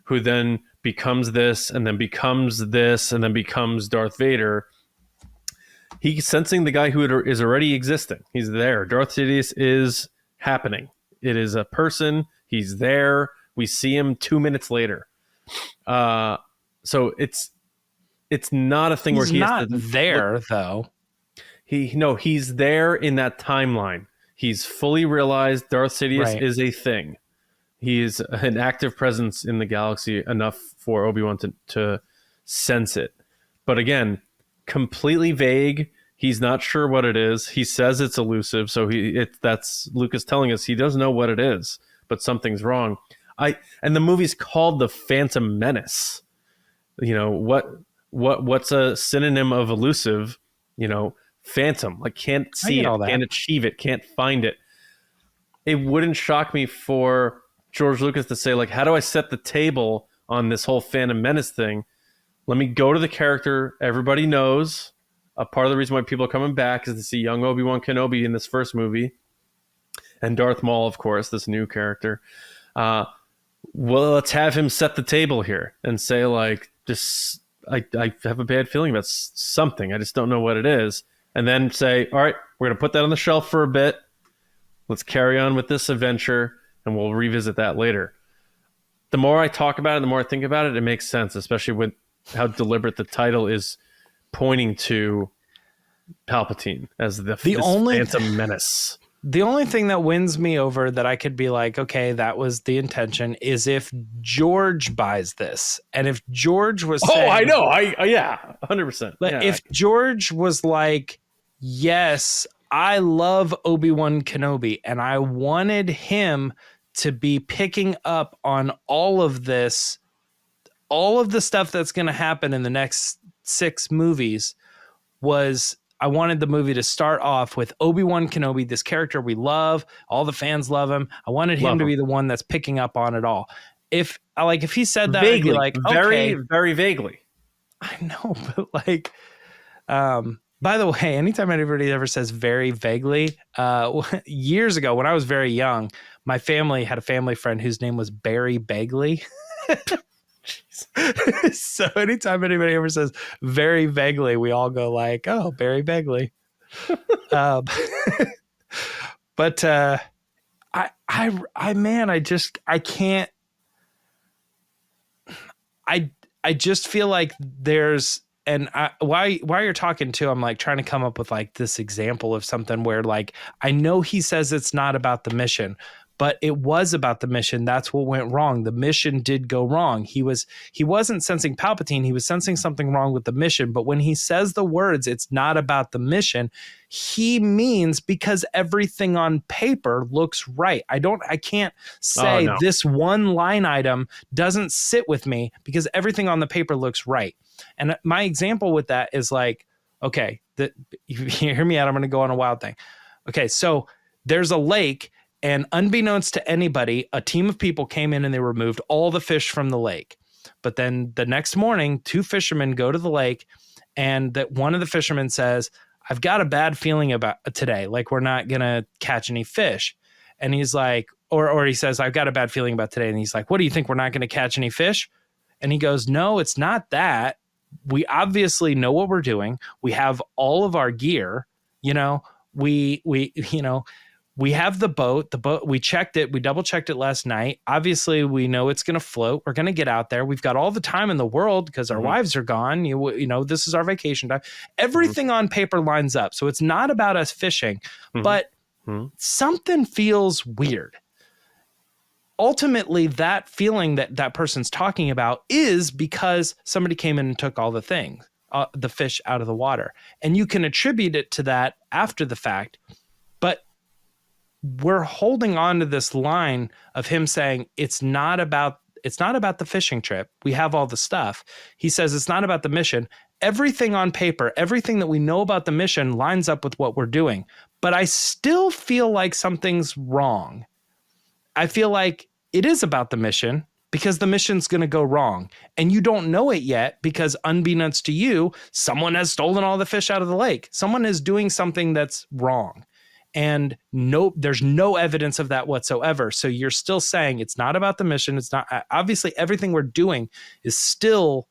who then becomes this and then becomes this and then becomes Darth Vader. He's sensing the guy who is already existing. He's there. Darth Sidious is happening. It is a person. He's there. We see him 2 minutes later. So it's not a thing where he's not there, though. He's there in that timeline. He's fully realized Darth Sidious is a thing. He is an active presence in the galaxy enough for Obi-Wan to sense it. But again, completely vague. He's not sure what it is. He says it's elusive. So that's Lucas telling us he doesn't know what it is, but something's wrong. And the movie's called The Phantom Menace. What's a synonym of elusive? Phantom. Like, can't see it, can't achieve it, can't find it. It wouldn't shock me for George Lucas to say, like, how do I set the table on this whole Phantom Menace thing? Let me go to the character everybody knows. A part of the reason why people are coming back is to see young Obi-Wan Kenobi in this first movie. And Darth Maul, of course, this new character. Well, let's have him set the table here and say, like, I have a bad feeling about something. I just don't know what it is. And then say, all right, we're going to put that on the shelf for a bit. Let's carry on with this adventure, and we'll revisit that later. The more I talk about it, the more I think about it, it makes sense, especially with how deliberate the title is pointing to Palpatine as this Phantom Menace. The only thing that wins me over that I could be like, okay, that was the intention, is if George buys this. And if George was saying, I know. Yeah, 100%. If George was like, yes, I love Obi-Wan Kenobi, and I wanted him to be picking up on all of this, all of the stuff that's going to happen in the next 6 movies, I wanted the movie to start off with Obi-Wan Kenobi, this character we love, all the fans love him. I wanted him to be the one that's picking up on it all. If he said that, vaguely, I'd be like, very, okay. very vaguely. I know, but like, by the way, anytime anybody ever says very vaguely, years ago when I was very young, my family had a family friend whose name was Barry Bagley. So anytime anybody ever says very vaguely, we all go like, oh, Barry Bagley. But I can't. I just feel like there's, and while you're talking too, I'm like trying to come up with like this example of something where like, I know he says it's not about the mission, but it was about the mission. That's what went wrong. The mission did go wrong. He wasn't sensing Palpatine. He was sensing something wrong with the mission. But when he says the words, it's not about the mission, he means because everything on paper looks right. I can't say this one line item doesn't sit with me because everything on the paper looks right. And my example with that is like, okay, you hear me out. I'm going to go on a wild thing. Okay, so there's a lake, and unbeknownst to anybody, a team of people came in and they removed all the fish from the lake. But then the next morning, 2 fishermen go to the lake, and that one of the fishermen says, I've got a bad feeling about today. Like, we're not going to catch any fish. And he's like, or he says, I've got a bad feeling about today. And he's like, what do you think? We're not going to catch any fish? And he goes, no, it's not that. We obviously know what we're doing. We have all of our gear, we have the boat, we checked it. We double checked it last night. Obviously we know it's going to float. We're going to get out there. We've got all the time in the world because our wives are gone. This is our vacation time. Everything on paper lines up. So it's not about us fishing, but something feels weird. Ultimately, that feeling that person's talking about is because somebody came in and took all the things, the fish out of the water. And you can attribute it to that after the fact. But we're holding on to this line of him saying it's not about the fishing trip. We have all the stuff. He says it's not about the mission. Everything on paper, everything that we know about the mission lines up with what we're doing. But I still feel like something's wrong. I feel like it is about the mission because the mission's going to go wrong. And you don't know it yet because unbeknownst to you, someone has stolen all the fish out of the lake. Someone is doing something that's wrong. And there's no evidence of that whatsoever. So you're still saying it's not about the mission. It's not, obviously everything we're doing is still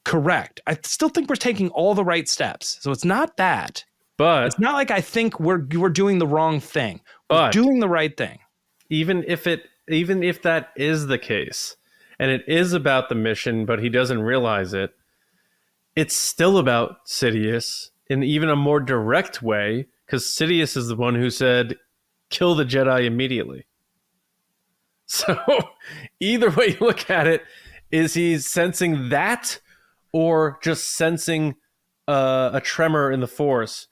correct. I still think we're taking all the right steps. So it's not that, but it's not like I think we're doing the wrong thing. We're doing the right thing. Even if that is the case and it is about the mission, but he doesn't realize it, it's still about Sidious in even a more direct way. Because Sidious is the one who said, kill the Jedi immediately. So either way you look at it, is he sensing that or just sensing a tremor in the Force?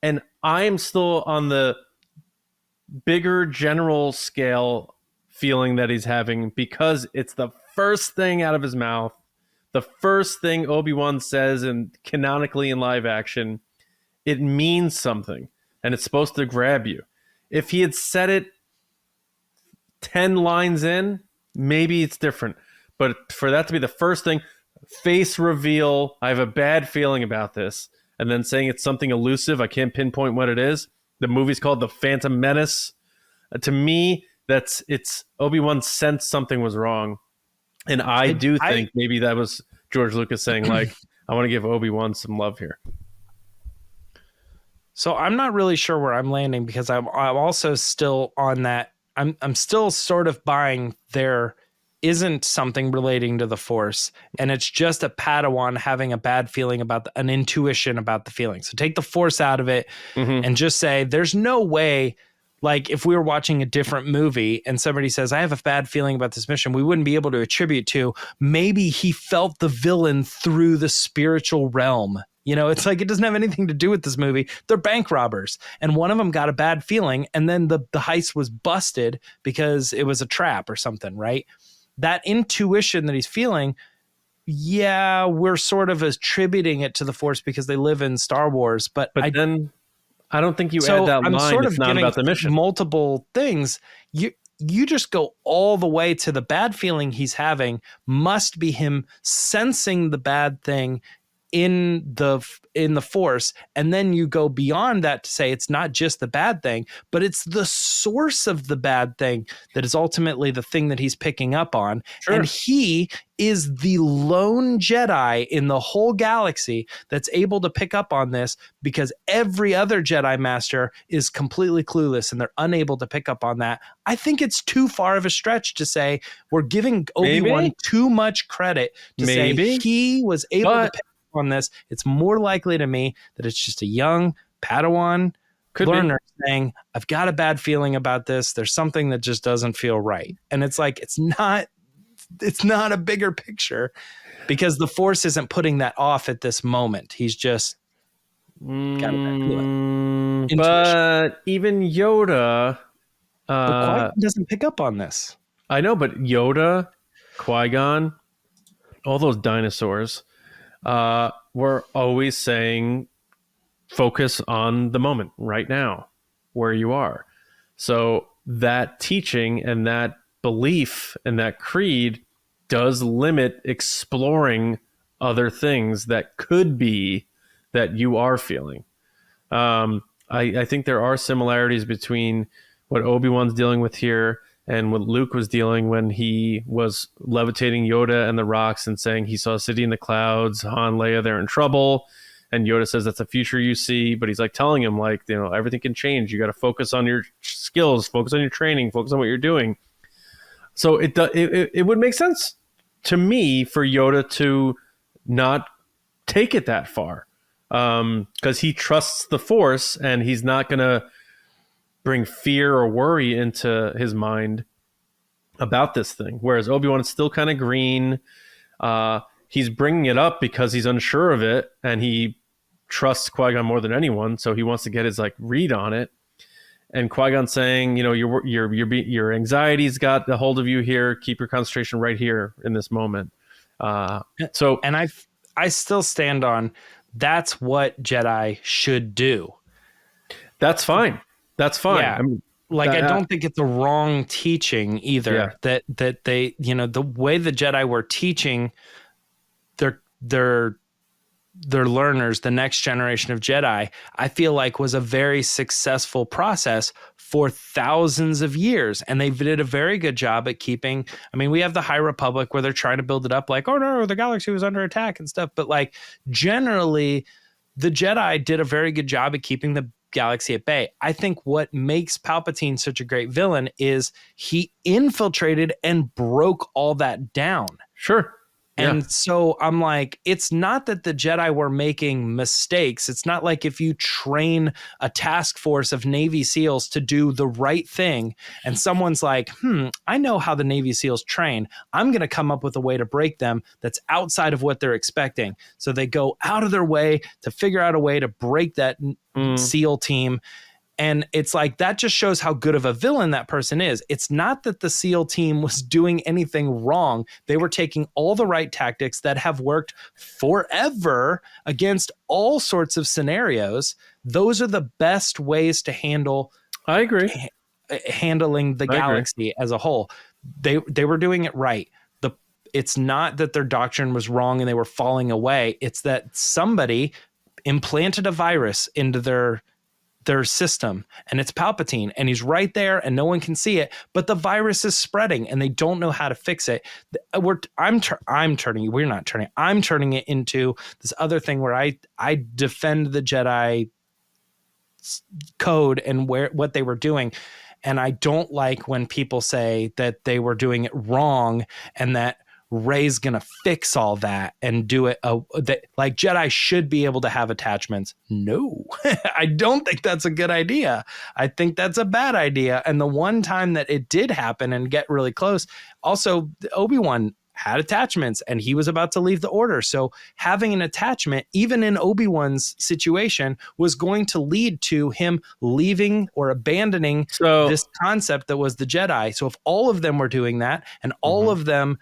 And I'm still on the bigger general scale feeling that he's having because it's the first thing out of his mouth, the first thing Obi-Wan says and canonically in live action. It means something. And it's supposed to grab you. If he had said it 10 lines in, maybe it's different. But for that to be the first thing, face reveal, I have a bad feeling about this, and then saying it's something elusive, I can't pinpoint what it is. The movie's called The Phantom Menace. To me, it's Obi-Wan sensed something was wrong. And I think maybe that was George Lucas saying, like, I want to give Obi-Wan some love here. So I'm not really sure where I'm landing because I'm also still on that. I'm still sort of buying there isn't something relating to the Force, and it's just a Padawan having a bad feeling about an intuition about the feeling. So take the Force out of it and just say there's no way. Like if we were watching a different movie and somebody says, I have a bad feeling about this mission, we wouldn't be able to attribute to maybe he felt the villain through the spiritual realm. It's like it doesn't have anything to do with this movie. They're bank robbers. And one of them got a bad feeling. And then the heist was busted because it was a trap or something, right? That intuition that he's feeling, yeah, we're sort of attributing it to the Force because they live in Star Wars. But then I don't think you add that I'm line. Sort of it's not about the mission. Multiple things. You just go all the way to the bad feeling he's having must be him sensing the bad thing in the Force, and then you go beyond that to say it's not just the bad thing, but it's the source of the bad thing that is ultimately the thing that he's picking up on. Sure. And he is the lone Jedi in the whole galaxy that's able to pick up on this because every other Jedi Master is completely clueless and they're unable to pick up on that. I think it's too far of a stretch to say we're giving Obi-Wan too much credit to say he was able to pick on this. It's more likely to me that it's just a young Padawan learner saying, I've got a bad feeling about this. There's something that just doesn't feel right. And it's like, it's not a bigger picture because the Force isn't putting that off at this moment. He's just got a bad feeling. But even Yoda, but Qui-Gon doesn't pick up on this. I know, but Yoda, Qui-Gon, all those dinosaurs were always saying, focus on the moment right now, where you are. So that teaching and that belief and that creed does limit exploring other things that could be that you are feeling. I think there are similarities between what Obi-Wan's dealing with here and what Luke was dealing when he was levitating Yoda and the rocks and saying he saw a city in the clouds, Han, Leia, they're in trouble. And Yoda says that's the future you see, but he's like telling him, like, you know, everything can change. You got to focus on your skills, focus on your training, focus on what you're doing. So it would make sense to me for Yoda to not take it that far, because he trusts the Force and he's not going to bring fear or worry into his mind about this thing. Whereas Obi-Wan is still kind of green. He's bringing it up because he's unsure of it, and he trusts Qui-Gon more than anyone, so he wants to get his like read on it. And Qui-Gon saying, you know, your anxiety's got the hold of you here. Keep your concentration right here in this moment. So, and I still stand on that's what Jedi should do. That's fine. That's fine. Yeah. I mean, I don't think it's a wrong teaching either. Yeah. That they, you know, the way the Jedi were teaching their learners, the next generation of Jedi, I feel like was a very successful process for thousands of years. And they did a very good job at keeping, I mean, we have the High Republic where they're trying to build it up like, oh no, the galaxy was under attack and stuff. But like generally the Jedi did a very good job at keeping the galaxy at bay. I think what makes Palpatine such a great villain is he infiltrated and broke all that down. Sure. And so I'm like, it's not that the Jedi were making mistakes. It's not like if you train a task force of Navy SEALs to do the right thing and someone's like, I know how the Navy SEALs train. I'm going to come up with a way to break them that's outside of what they're expecting. So they go out of their way to figure out a way to break that SEAL team. And it's like, that just shows how good of a villain that person is. It's not that the SEAL team was doing anything wrong. They were taking all the right tactics that have worked forever against all sorts of scenarios. Those are the best ways to handle. I agree. Handling the galaxy as a whole. They were doing it right. It's not that their doctrine was wrong and they were falling away. It's that somebody implanted a virus into their system, and it's Palpatine, and he's right there and no one can see it, but the virus is spreading and they don't know how to fix it. I'm turning it into this other thing where I defend the Jedi code and what they were doing. And I don't like when people say that they were doing it wrong and that Rey's gonna fix all that and do it. Like Jedi should be able to have attachments. No, I don't think that's a good idea. I think that's a bad idea. And the one time that it did happen and get really close, also Obi-Wan had attachments and he was about to leave the order. So having an attachment, even in Obi-Wan's situation, was going to lead to him leaving or abandoning this concept that was the Jedi. So if all of them were doing that and all of them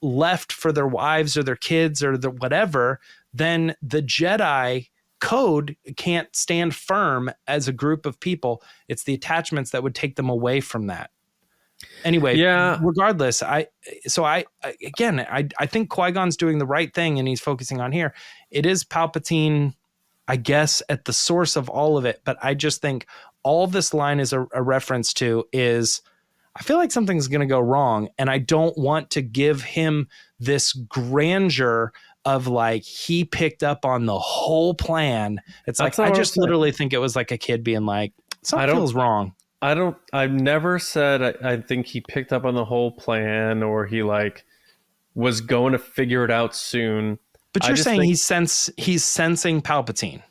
left for their wives or their kids or the whatever, then the Jedi code can't stand firm as a group of people. It's the attachments that would take them away from that. Anyway, regardless, I think Qui-Gon's doing the right thing and he's focusing on here. It is Palpatine, I guess, at the source of all of it. But I just think all this line is a reference to is, I feel like something's going to go wrong. And I don't want to give him this grandeur of like, he picked up on the whole plan. It's like, I just literally think it was like a kid being like, something feels wrong. I've never said I think he picked up on the whole plan or he like was going to figure it out soon. But you're saying he's sensing Palpatine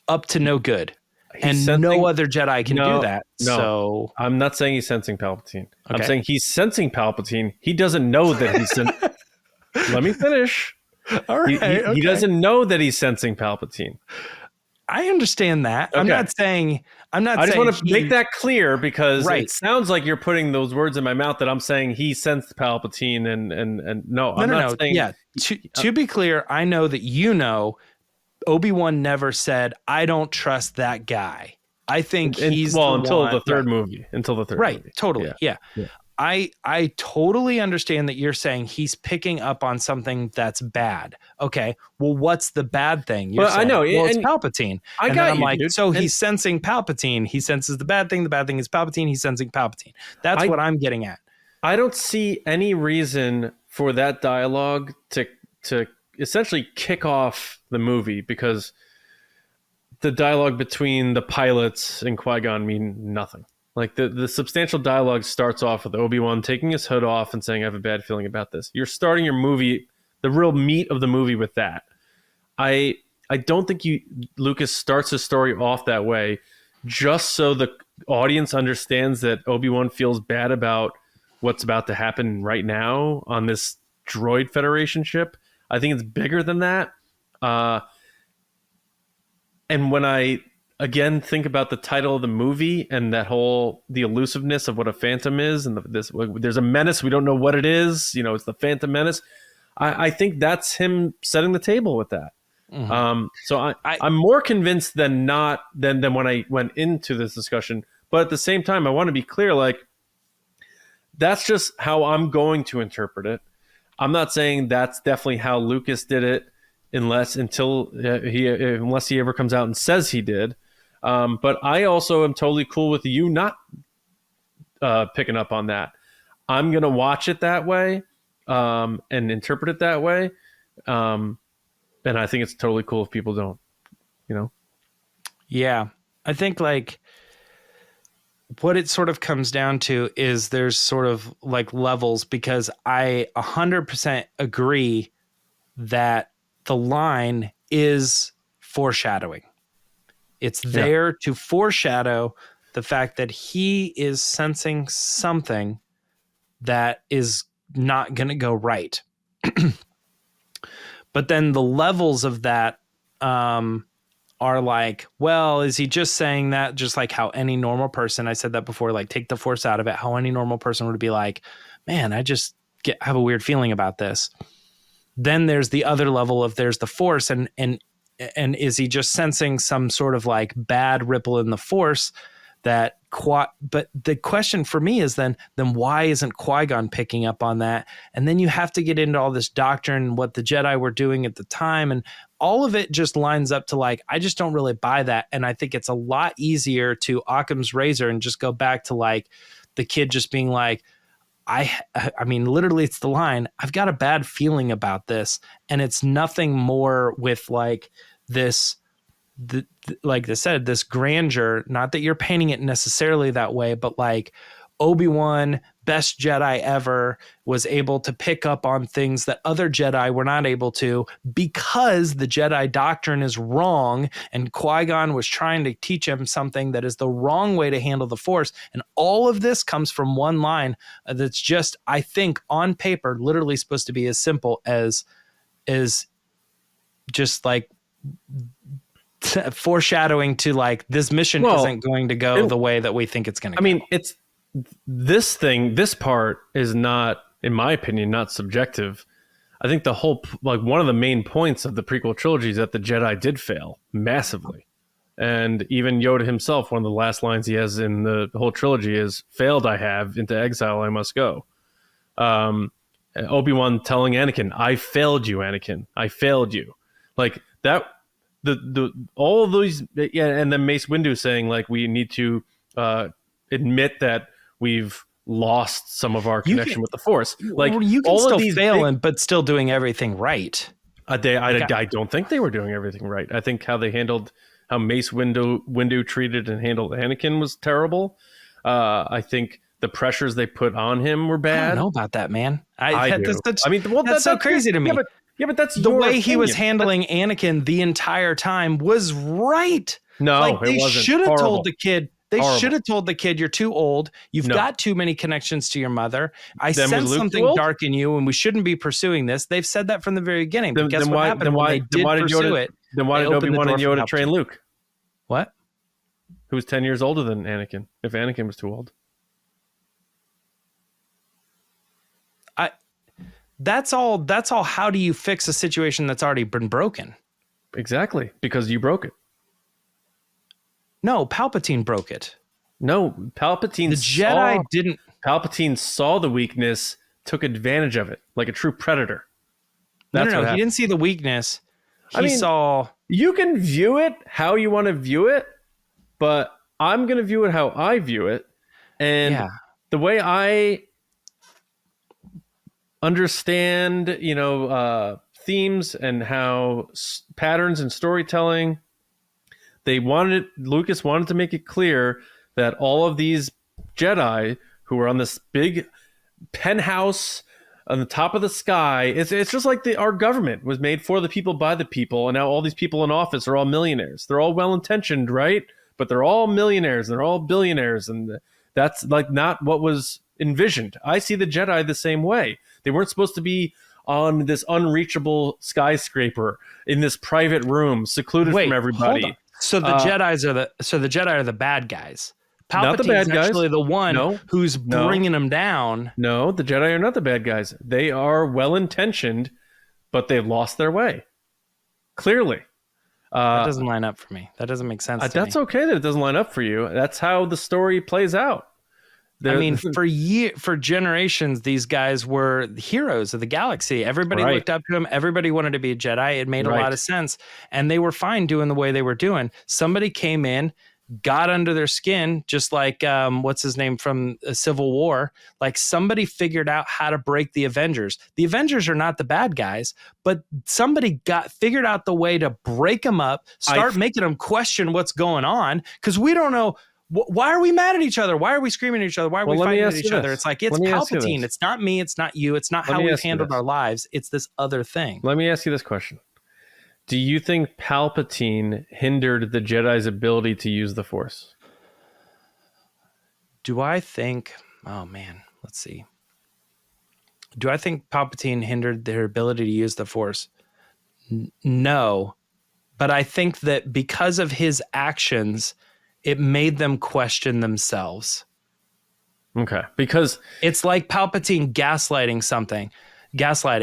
up to no good. no other Jedi can do that. No, so I'm not saying he's sensing Palpatine. Okay. I'm saying he's sensing Palpatine. He doesn't know that he's Let me finish. all right, He doesn't know that he's sensing Palpatine. I understand that. Okay. I'm not saying. I just want to make that clear because right. It sounds like you're putting those words in my mouth that I'm saying he sensed Palpatine and no, I'm not saying. Yeah. To be clear, I know that Obi-Wan never said, "I don't trust that guy." I think he's until the third movie. Until the third movie. Right. Totally. Yeah. I totally understand that you're saying he's picking up on something that's bad. Okay, well, what's the bad thing? You're saying, I know. Well, it's Palpatine. I got you, like, dude. So he's sensing Palpatine. He senses the bad thing. The bad thing is Palpatine. He's sensing Palpatine. That's what I'm getting at. I don't see any reason for that dialogue to essentially kick off the movie because the dialogue between the pilots and Qui-Gon mean nothing. Like the substantial dialogue starts off with Obi-Wan taking his hood off and saying, "I have a bad feeling about this." You're starting your movie, the real meat of the movie, with that. I don't think Lucas starts his story off that way just so the audience understands that Obi-Wan feels bad about what's about to happen right now on this droid Federation ship. I think it's bigger than that. And when I again think about the title of the movie and the elusiveness of what a phantom is, and there's a menace, we don't know what it is, it's the Phantom Menace. I think that's him setting the table with that. Mm-hmm. So I'm more convinced than when I went into this discussion, but at the same time I want to be clear, like that's just how I'm going to interpret it. I'm not saying that's definitely how Lucas did it unless he ever comes out and says he did. But I also am totally cool with you not picking up on that. I'm going to watch it that way and interpret it that way. And I think it's totally cool if people don't, Yeah. I think like what it sort of comes down to is there's sort of like levels, because I 100% agree that the line is foreshadowing. It's there to foreshadow the fact that he is sensing something that is not going to go right. But then the levels of that are like, well, is he just saying that just like how any normal person, I said that before, like take the force out of it, how any normal person would be like, man, I just have a weird feeling about this. Then there's the other level of there's the force and is he just sensing some sort of like bad ripple in the force but the question for me is then why isn't Qui-Gon picking up on that? And then you have to get into all this doctrine, what the Jedi were doing at the time. And all of it just lines up to like, I just don't really buy that. And I think it's a lot easier to Occam's razor and just go back to like the kid just being like, I mean, literally it's the line, I've got a bad feeling about this. And it's nothing more with like this, like I said, this grandeur, not that you're painting it necessarily that way, but like Obi-Wan, best Jedi ever, was able to pick up on things that other Jedi were not able to because the Jedi doctrine is wrong. And Qui-Gon was trying to teach him something that is the wrong way to handle the Force. And all of this comes from one line that's just, I think on paper, literally supposed to be as simple as just like foreshadowing to like this mission isn't going to go the way that we think it's going to go. I mean, it's this part is not, in my opinion, not subjective. I think the whole, like one of the main points of the prequel trilogy is that the Jedi did fail massively. And even Yoda himself, one of the last lines he has in the whole trilogy is, "Failed I have, into exile I must go." Obi-Wan telling Anakin, "I failed you, Anakin. I failed you." Like that, all of those, and then Mace Windu saying like we need to admit that we've lost some of our connection with the Force. Like you can still fail but still doing everything right. I don't think they were doing everything right. I think how Mace Windu treated and handled Anakin was terrible. I think the pressures they put on him were bad. I don't know about that, man. That's so crazy to me. Yeah, but that's the way opinion. He was handling Anakin the entire time was right. No, Like, it they wasn't. should have Horrible. told the kid. They Horrible. should have told the kid, you're too old. You've No. got too many connections to your mother. I Then was sense Luke too something old? dark in you, and we shouldn't be pursuing this. They've said that from the very beginning. But guess what happened when they did pursue it? Then why they did opened the Obi-Wan and door for Yoda train Palpatine. Luke, What? who was 10 years older than Anakin, if Anakin was too old? That's all. How do you fix a situation that's already been broken? Exactly, because you broke it. No, Palpatine broke it. No, Palpatine The Jedi didn't. Palpatine saw the weakness, took advantage of it, like a true predator. No, That's what He happened. didn't see the weakness. He I mean, saw. You can view it how you want to view it, but I'm going to view it how I view it. And Yeah. the way I understand, themes and how patterns in storytelling, Lucas wanted to make it clear that all of these Jedi who were on this big penthouse on the top of the sky, it's just like our government was made for the people by the people, and now all these people in office are all millionaires. They're all well-intentioned, right? But they're all millionaires, and they're all billionaires, and that's like not what was envisioned. I see the Jedi the same way. They weren't supposed to be on this unreachable skyscraper in this private room, secluded from everybody. Hold on. So the Jedi are the bad guys. Not the Palpatine's bad guys. actually the one who's bringing them down. No, the Jedi are not the bad guys. They are well-intentioned, but they've lost their way. Clearly. That doesn't line up for me. That doesn't make sense to that's me. okay that it doesn't line up for you. That's how the story plays out. For generations, these guys were the heroes of the galaxy. Everybody looked up to them. Everybody wanted to be a Jedi. It made a lot of sense. And they were fine doing the way they were doing. Somebody came in, got under their skin, just like, what's his name from Civil War? Like, somebody figured out how to break the Avengers. The Avengers are not the bad guys, but somebody figured out the way to break them up, start making them question what's going on, because we don't know. Why are we mad at each other? Why are we screaming at each other? Why are we fighting at each other? It's like, it's Palpatine. It's not me. It's not you. It's not how we've handled our lives. It's this other thing. Let me ask you this question. Do you think Palpatine hindered the Jedi's ability to use the Force? Do I think... Oh, man. Let's see. Do I think Palpatine hindered their ability to use the Force? No. But I think that because of his actions, it made them question themselves. Okay. Because it's like Palpatine gaslighting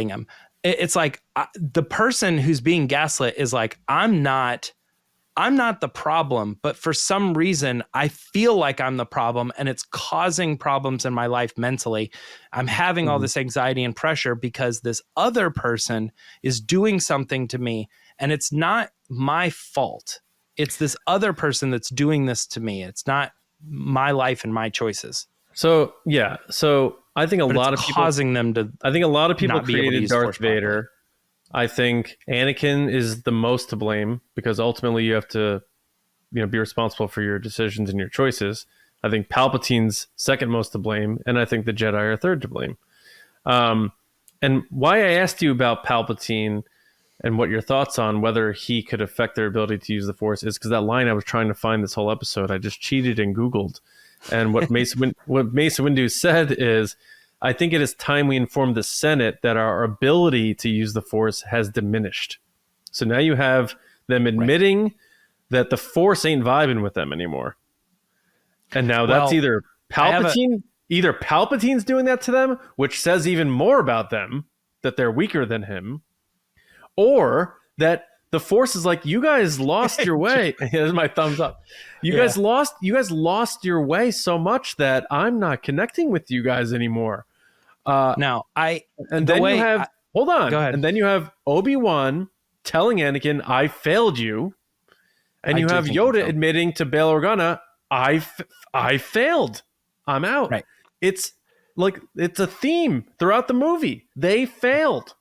him. It's like the person who's being gaslit is like, I'm not the problem, but for some reason I feel like I'm the problem, and it's causing problems in my life mentally. I'm having all this anxiety and pressure because this other person is doing something to me, and it's not my fault. It's this other person that's doing this to me. It's not my life and my choices. So, yeah. So I think a lot of people causing them to. I think a lot of people not be able to created use Darth Force Vader. I think Anakin is the most to blame, because ultimately you have to, be responsible for your decisions and your choices. I think Palpatine's second most to blame, and I think the Jedi are third to blame. And why I asked you about Palpatine and what your thoughts on whether he could affect their ability to use the Force is because that line I was trying to find this whole episode, I just cheated and Googled. And what Mace Windu said is, I think it is time we inform the Senate that our ability to use the Force has diminished. So now you have them admitting that the Force ain't vibing with them anymore. And now that's either Palpatine's doing that to them, which says even more about them, that they're weaker than him, or that the Force is like, you guys lost your way. Here's my thumbs up. You guys lost your way so much that I'm not connecting with you guys anymore. Hold on. And then you have Obi-Wan telling Anakin, I failed you. And you have Yoda admitting to Bail Organa, I failed. I'm out. Right. It's like, it's a theme throughout the movie. They failed.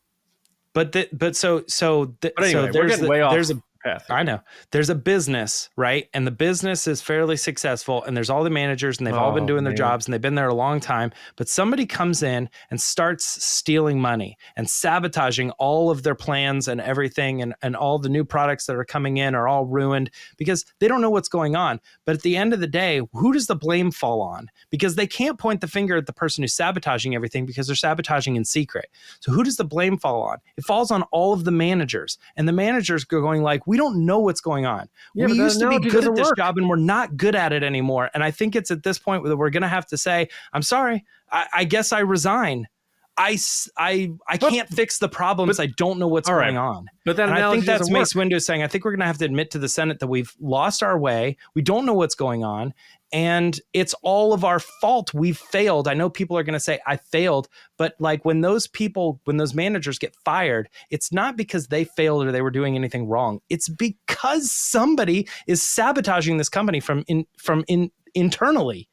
But anyway, we're getting way off. path. I know. There's a business, right? And the business is fairly successful, and there's all the managers, and they've all been doing their jobs, and they've been there a long time. But somebody comes in and starts stealing money and sabotaging all of their plans and everything, and all the new products that are coming in are all ruined because they don't know what's going on. But at the end of the day, who does the blame fall on? Because they can't point the finger at the person who's sabotaging everything because they're sabotaging in secret. So who does the blame fall on? It falls on all of the managers, and the managers are going like, we don't know what's going on. Yeah, we used to be good at this work. job, and we're not good at it anymore. And I think it's at this point that we're going to have to say, I'm sorry, I guess I resign. I can't fix the problems. I don't know what's going on. But that and I think that's Mace Windu saying, I think we're going to have to admit to the Senate that we've lost our way. We don't know what's going on. And it's all of our fault. We've failed. I know people are going to say I failed, but like when those managers get fired, it's not because they failed or they were doing anything wrong. It's because somebody is sabotaging this company from internally.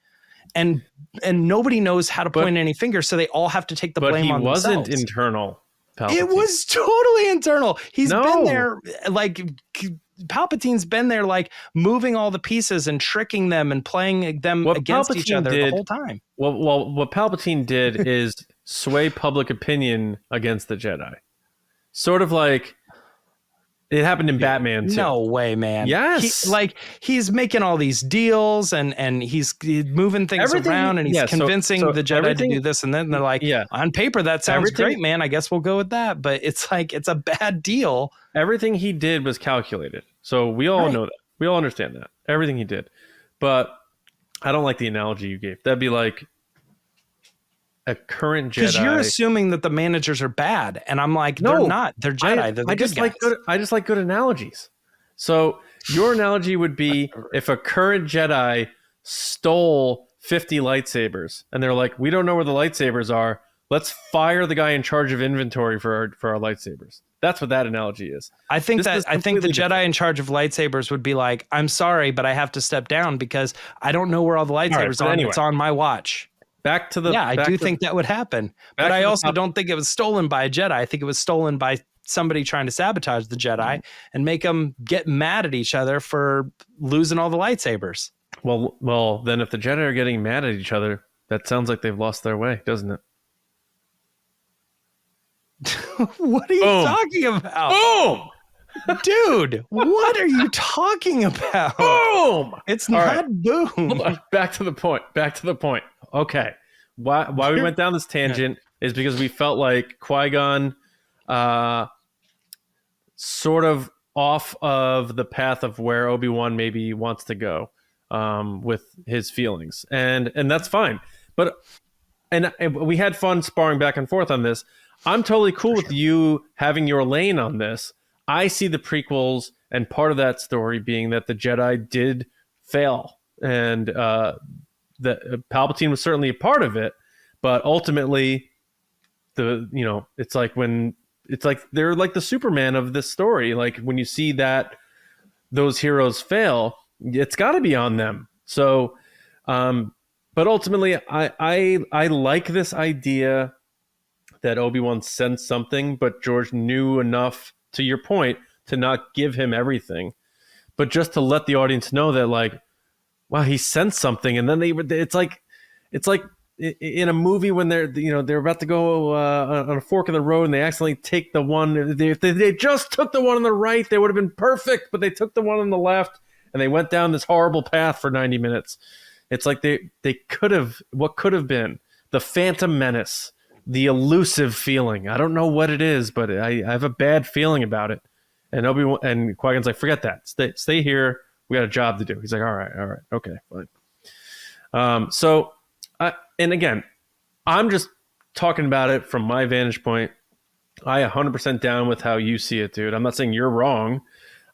And nobody knows how to point any fingers, so they all have to take the blame on themselves. But he wasn't internal. Palpatine. It was totally internal. He's been there, like Palpatine's been there, like moving all the pieces and tricking them and playing them against each other the whole time. Well, what Palpatine did is sway public opinion against the Jedi. Sort of like it happened in Batman too. No way, man. Yes. He's making all these deals and he's moving things around and he's convincing the Jedi to do this. And then they're like, on paper, that sounds great, man. I guess we'll go with that. But it's like, it's a bad deal. Everything he did was calculated. So we all know that. We all understand that. Everything he did. But I don't like the analogy you gave. That'd be like a current Jedi. Because you're assuming that the managers are bad, and I'm like, they're not. They're Jedi. They're the good guys. I just like good analogies. So your analogy would be if a current Jedi stole 50 lightsabers, and they're like, we don't know where the lightsabers are. Let's fire the guy in charge of inventory for our lightsabers. That's what that analogy is. I think the Jedi in charge of lightsabers would be like, I'm sorry, but I have to step down because I don't know where all the lightsabers are. Anyway, it's on my watch. I do think that would happen. But I also don't think it was stolen by a Jedi. I think it was stolen by somebody trying to sabotage the Jedi and make them get mad at each other for losing all the lightsabers. Well, then if the Jedi are getting mad at each other, that sounds like they've lost their way, doesn't it? What are you talking about? Boom! Dude, what are you talking about? Boom! It's not boom. Back to the point. Okay. Why we went down this tangent is because we felt like Qui-Gon sort of off of the path of where Obi-Wan maybe wants to go with his feelings. And that's fine. But we had fun sparring back and forth on this. I'm totally cool with you having your lane on this. I see the prequels and part of that story being that the Jedi did fail, and that Palpatine was certainly a part of it, but ultimately it's like they're like the Superman of this story. Like when you see that those heroes fail, it's got to be on them. So but ultimately I like this idea that Obi-Wan sensed something, but George knew enough, to your point, to not give him everything, but just to let the audience know that, like, wow, he sensed something. And then it's like in a movie when they're about to go on a fork in the road and they accidentally take the one. If they just took the one on the right, they would have been perfect, but they took the one on the left and they went down this horrible path for 90 minutes. It's like they could have, what could have been the Phantom Menace. The elusive feeling. I don't know what it is, but I have a bad feeling about it. And Obi-Wan and Qui-Gon's like, forget that. Stay here. We got a job to do. He's like, all right, okay, fine. And again, I'm just talking about it from my vantage point. I 100% down with how you see it, dude. I'm not saying you're wrong.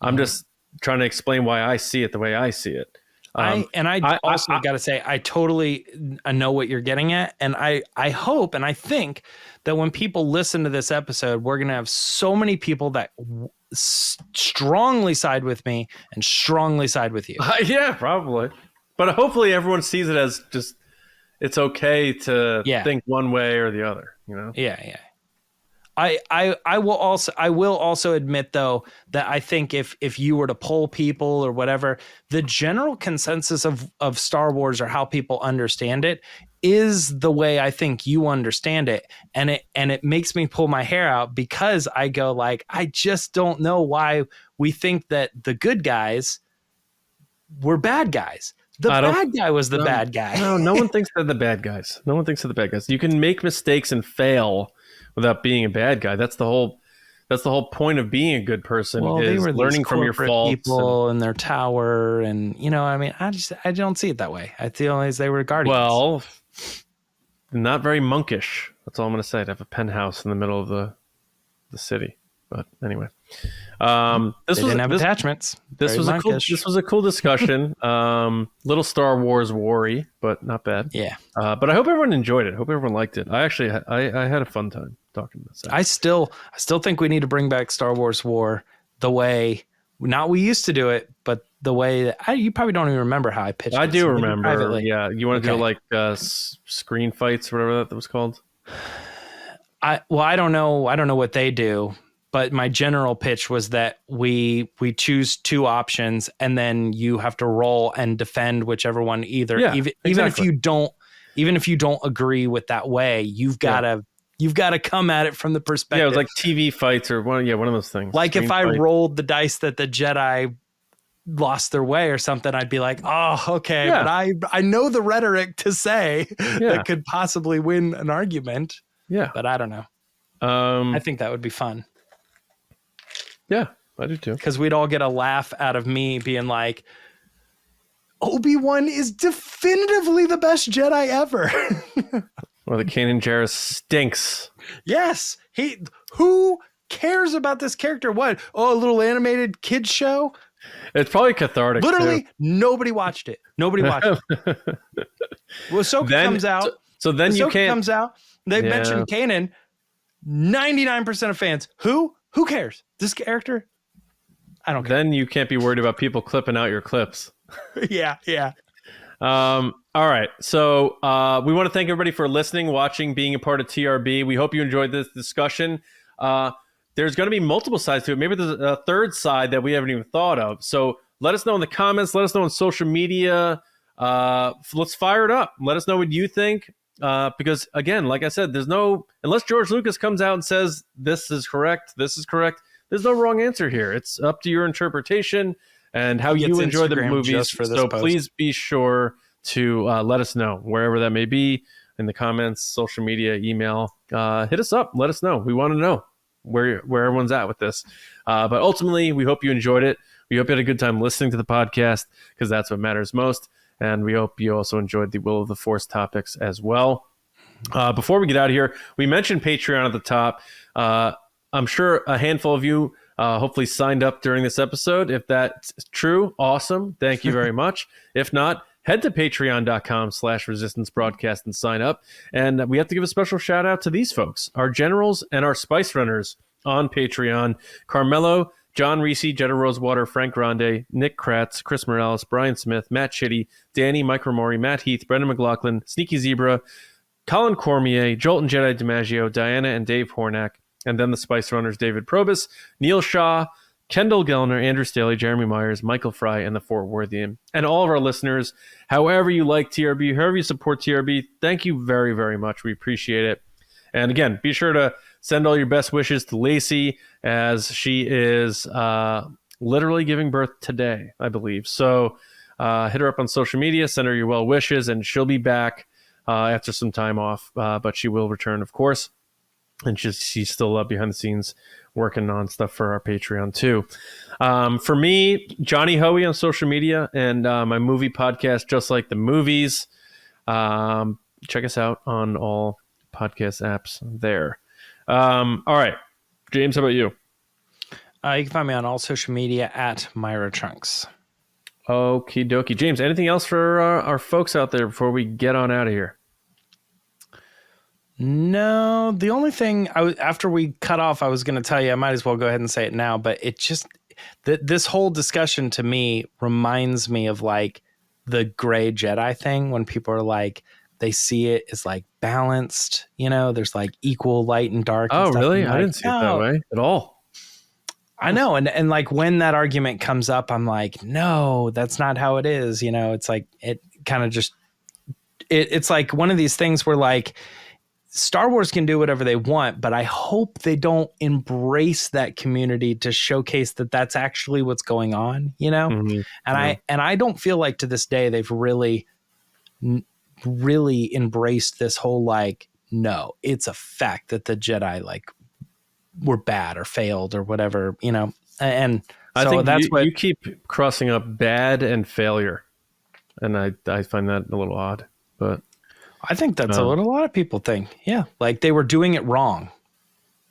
I'm just trying to explain why I see it the way I see it. I also got to say, I totally know what you're getting at. And I hope and I think that when people listen to this episode, we're going to have so many people that strongly side with me and strongly side with you. Yeah, probably. But hopefully everyone sees it as just, it's okay to think one way or the other, you know? Yeah. I will also admit though that I think if you were to poll people or whatever, the general consensus of Star Wars or how people understand it is the way I think you understand it, and it makes me pull my hair out, because I go like, I just don't know why we think that the good guys were bad guys. The bad guy was the bad guy. No one thinks they're the bad guys. No one thinks they're the bad guys. You can make mistakes and fail without being a bad guy. That's the whole point of being a good person, is they were learning from your faults. People in their tower, and I mean, I don't see it that way. I feel as they were guardians. Well, not very monkish. That's all I'm going to say. To have a penthouse in the middle of the city. But anyway, this didn't have attachments. This was a cool discussion. Little Star Wars worry, but not bad. Yeah. But I hope everyone enjoyed it. I hope everyone liked it. I had a fun time talking this. I still think we need to bring back Star Wars War the way, not we used to do it, but the way that you probably don't even remember how I pitched it. I do remember. Privately. Yeah. You want to do like screen fights or whatever that was called? I don't know what they do. But my general pitch was that we choose two options, and then you have to roll and defend whichever one. Even if you don't agree with that way, you've got to come at it from the perspective. Yeah, it was like TV fights or one of those things. Like if I rolled the dice that the Jedi lost their way or something, I'd be like, oh, okay, but I know the rhetoric to say that could possibly win an argument. Yeah, but I don't know. I think that would be fun. Yeah, I do too. Because we'd all get a laugh out of me being like, Obi-Wan is definitively the best Jedi ever. Or the Kanan Jarrus stinks. Yes. Who cares about this character? What? Oh, a little animated kids show? It's probably cathartic. Literally, too. Nobody watched it. Nobody watched it. Well, Ahsoka comes out. So then you can't. Comes out. They mentioned Kanan. 99% of fans. Who cares? This character? I don't care. Then you can't be worried about people clipping out your clips. Yeah. All right. So we want to thank everybody for listening, watching, being a part of TRB. We hope you enjoyed this discussion. There's going to be multiple sides to it. Maybe there's a third side that we haven't even thought of. So let us know in the comments. Let us know on social media. Let's fire it up. Let us know what you think. Because again, like I said, unless George Lucas comes out and says this is correct, there's no wrong answer here. It's up to your interpretation and how you enjoy the movies. So please be sure to let us know wherever that may be, in the comments, social media, email. Hit us up. Let us know. We want to know where everyone's at with this. But ultimately, we hope you enjoyed it. We hope you had a good time listening to the podcast, because that's what matters most. And we hope you also enjoyed the Will of the Force topics as well. Before we get out of here, we mentioned Patreon at the top. I'm sure a handful of you hopefully signed up during this episode. If that's true, awesome. Thank you very much. If not, head to patreon.com/resistance broadcast and sign up. And we have to give a special shout out to these folks, our generals and our spice runners on Patreon: Carmelo, John RISI, Jetta Rosewater, Frank Grande, Nick Kratz, Chris Morales, Brian Smith, Matt Chitty, Danny, Mike Ramori, Matt Heath, Brendan McLaughlin, Sneaky Zebra, Colin Cormier, Jolt and Jedi DiMaggio, Diana and Dave Hornack, and then the Spice Runners: David Probus, Neil Shaw, Kendall Gelner, Andrew Staley, Jeremy Myers, Michael Fry, and THEFORTWORTHIAN. And all of our listeners, however you like TRB, however you support TRB, thank you very, very much. We appreciate it. And again, be sure to send all your best wishes to Lacey, as she is literally giving birth today, I believe. So hit her up on social media, send her your well wishes, and she'll be back after some time off. But she will return, of course. And she's still behind the scenes working on stuff for our Patreon too. For me, Johnny Hoey on social media, and my movie podcast, Just Like the Movies. Check us out on all podcast apps there. All right, James, how about you? You can find me on all social media at Myra Trunks. Okie dokie. James, anything else for our folks out there before we get on out of here? No, the only thing after we cut off, I was going to tell you, I might as well go ahead and say it now, but it just, this whole discussion to me reminds me of like the gray Jedi thing, when people are like, they see it as like balanced, you know, there's like equal light and dark. Oh, and stuff. really? And I like, didn't see it that way at all. I know. And like when that argument comes up, I'm like, no, that's not how it is. You know, it's like, it kind of just, it's like one of these things where like Star Wars can do whatever they want, but I hope they don't embrace that community to showcase that that's actually what's going on, you know? Mm-hmm. And I don't feel like to this day, they've really embraced this whole, like, no, it's a fact that the Jedi like were bad or failed or whatever, you know? And so I think that's what you keep crossing up bad and failure. And I find that a little odd, but I think that's what a lot of people think. Yeah. Like they were doing it wrong.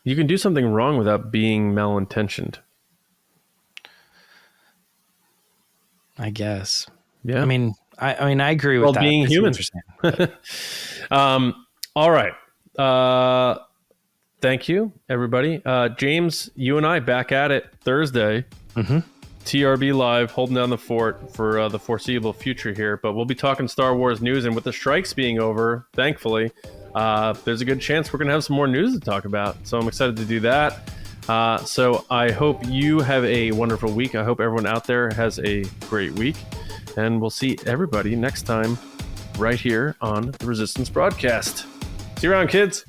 you can do something wrong without being malintentioned. I guess. Yeah. I mean, I agree with that. Being human. All right. Thank you, everybody. James, you and I back at it Thursday. Mm-hmm. TRB Live, holding down the fort for the foreseeable future here. But we'll be talking Star Wars news, and with the strikes being over, thankfully, there's a good chance we're going to have some more news to talk about. So I'm excited to do that. So I hope you have a wonderful week. I hope everyone out there has a great week. And we'll see everybody next time right here on the Resistance Broadcast. See you around, kids.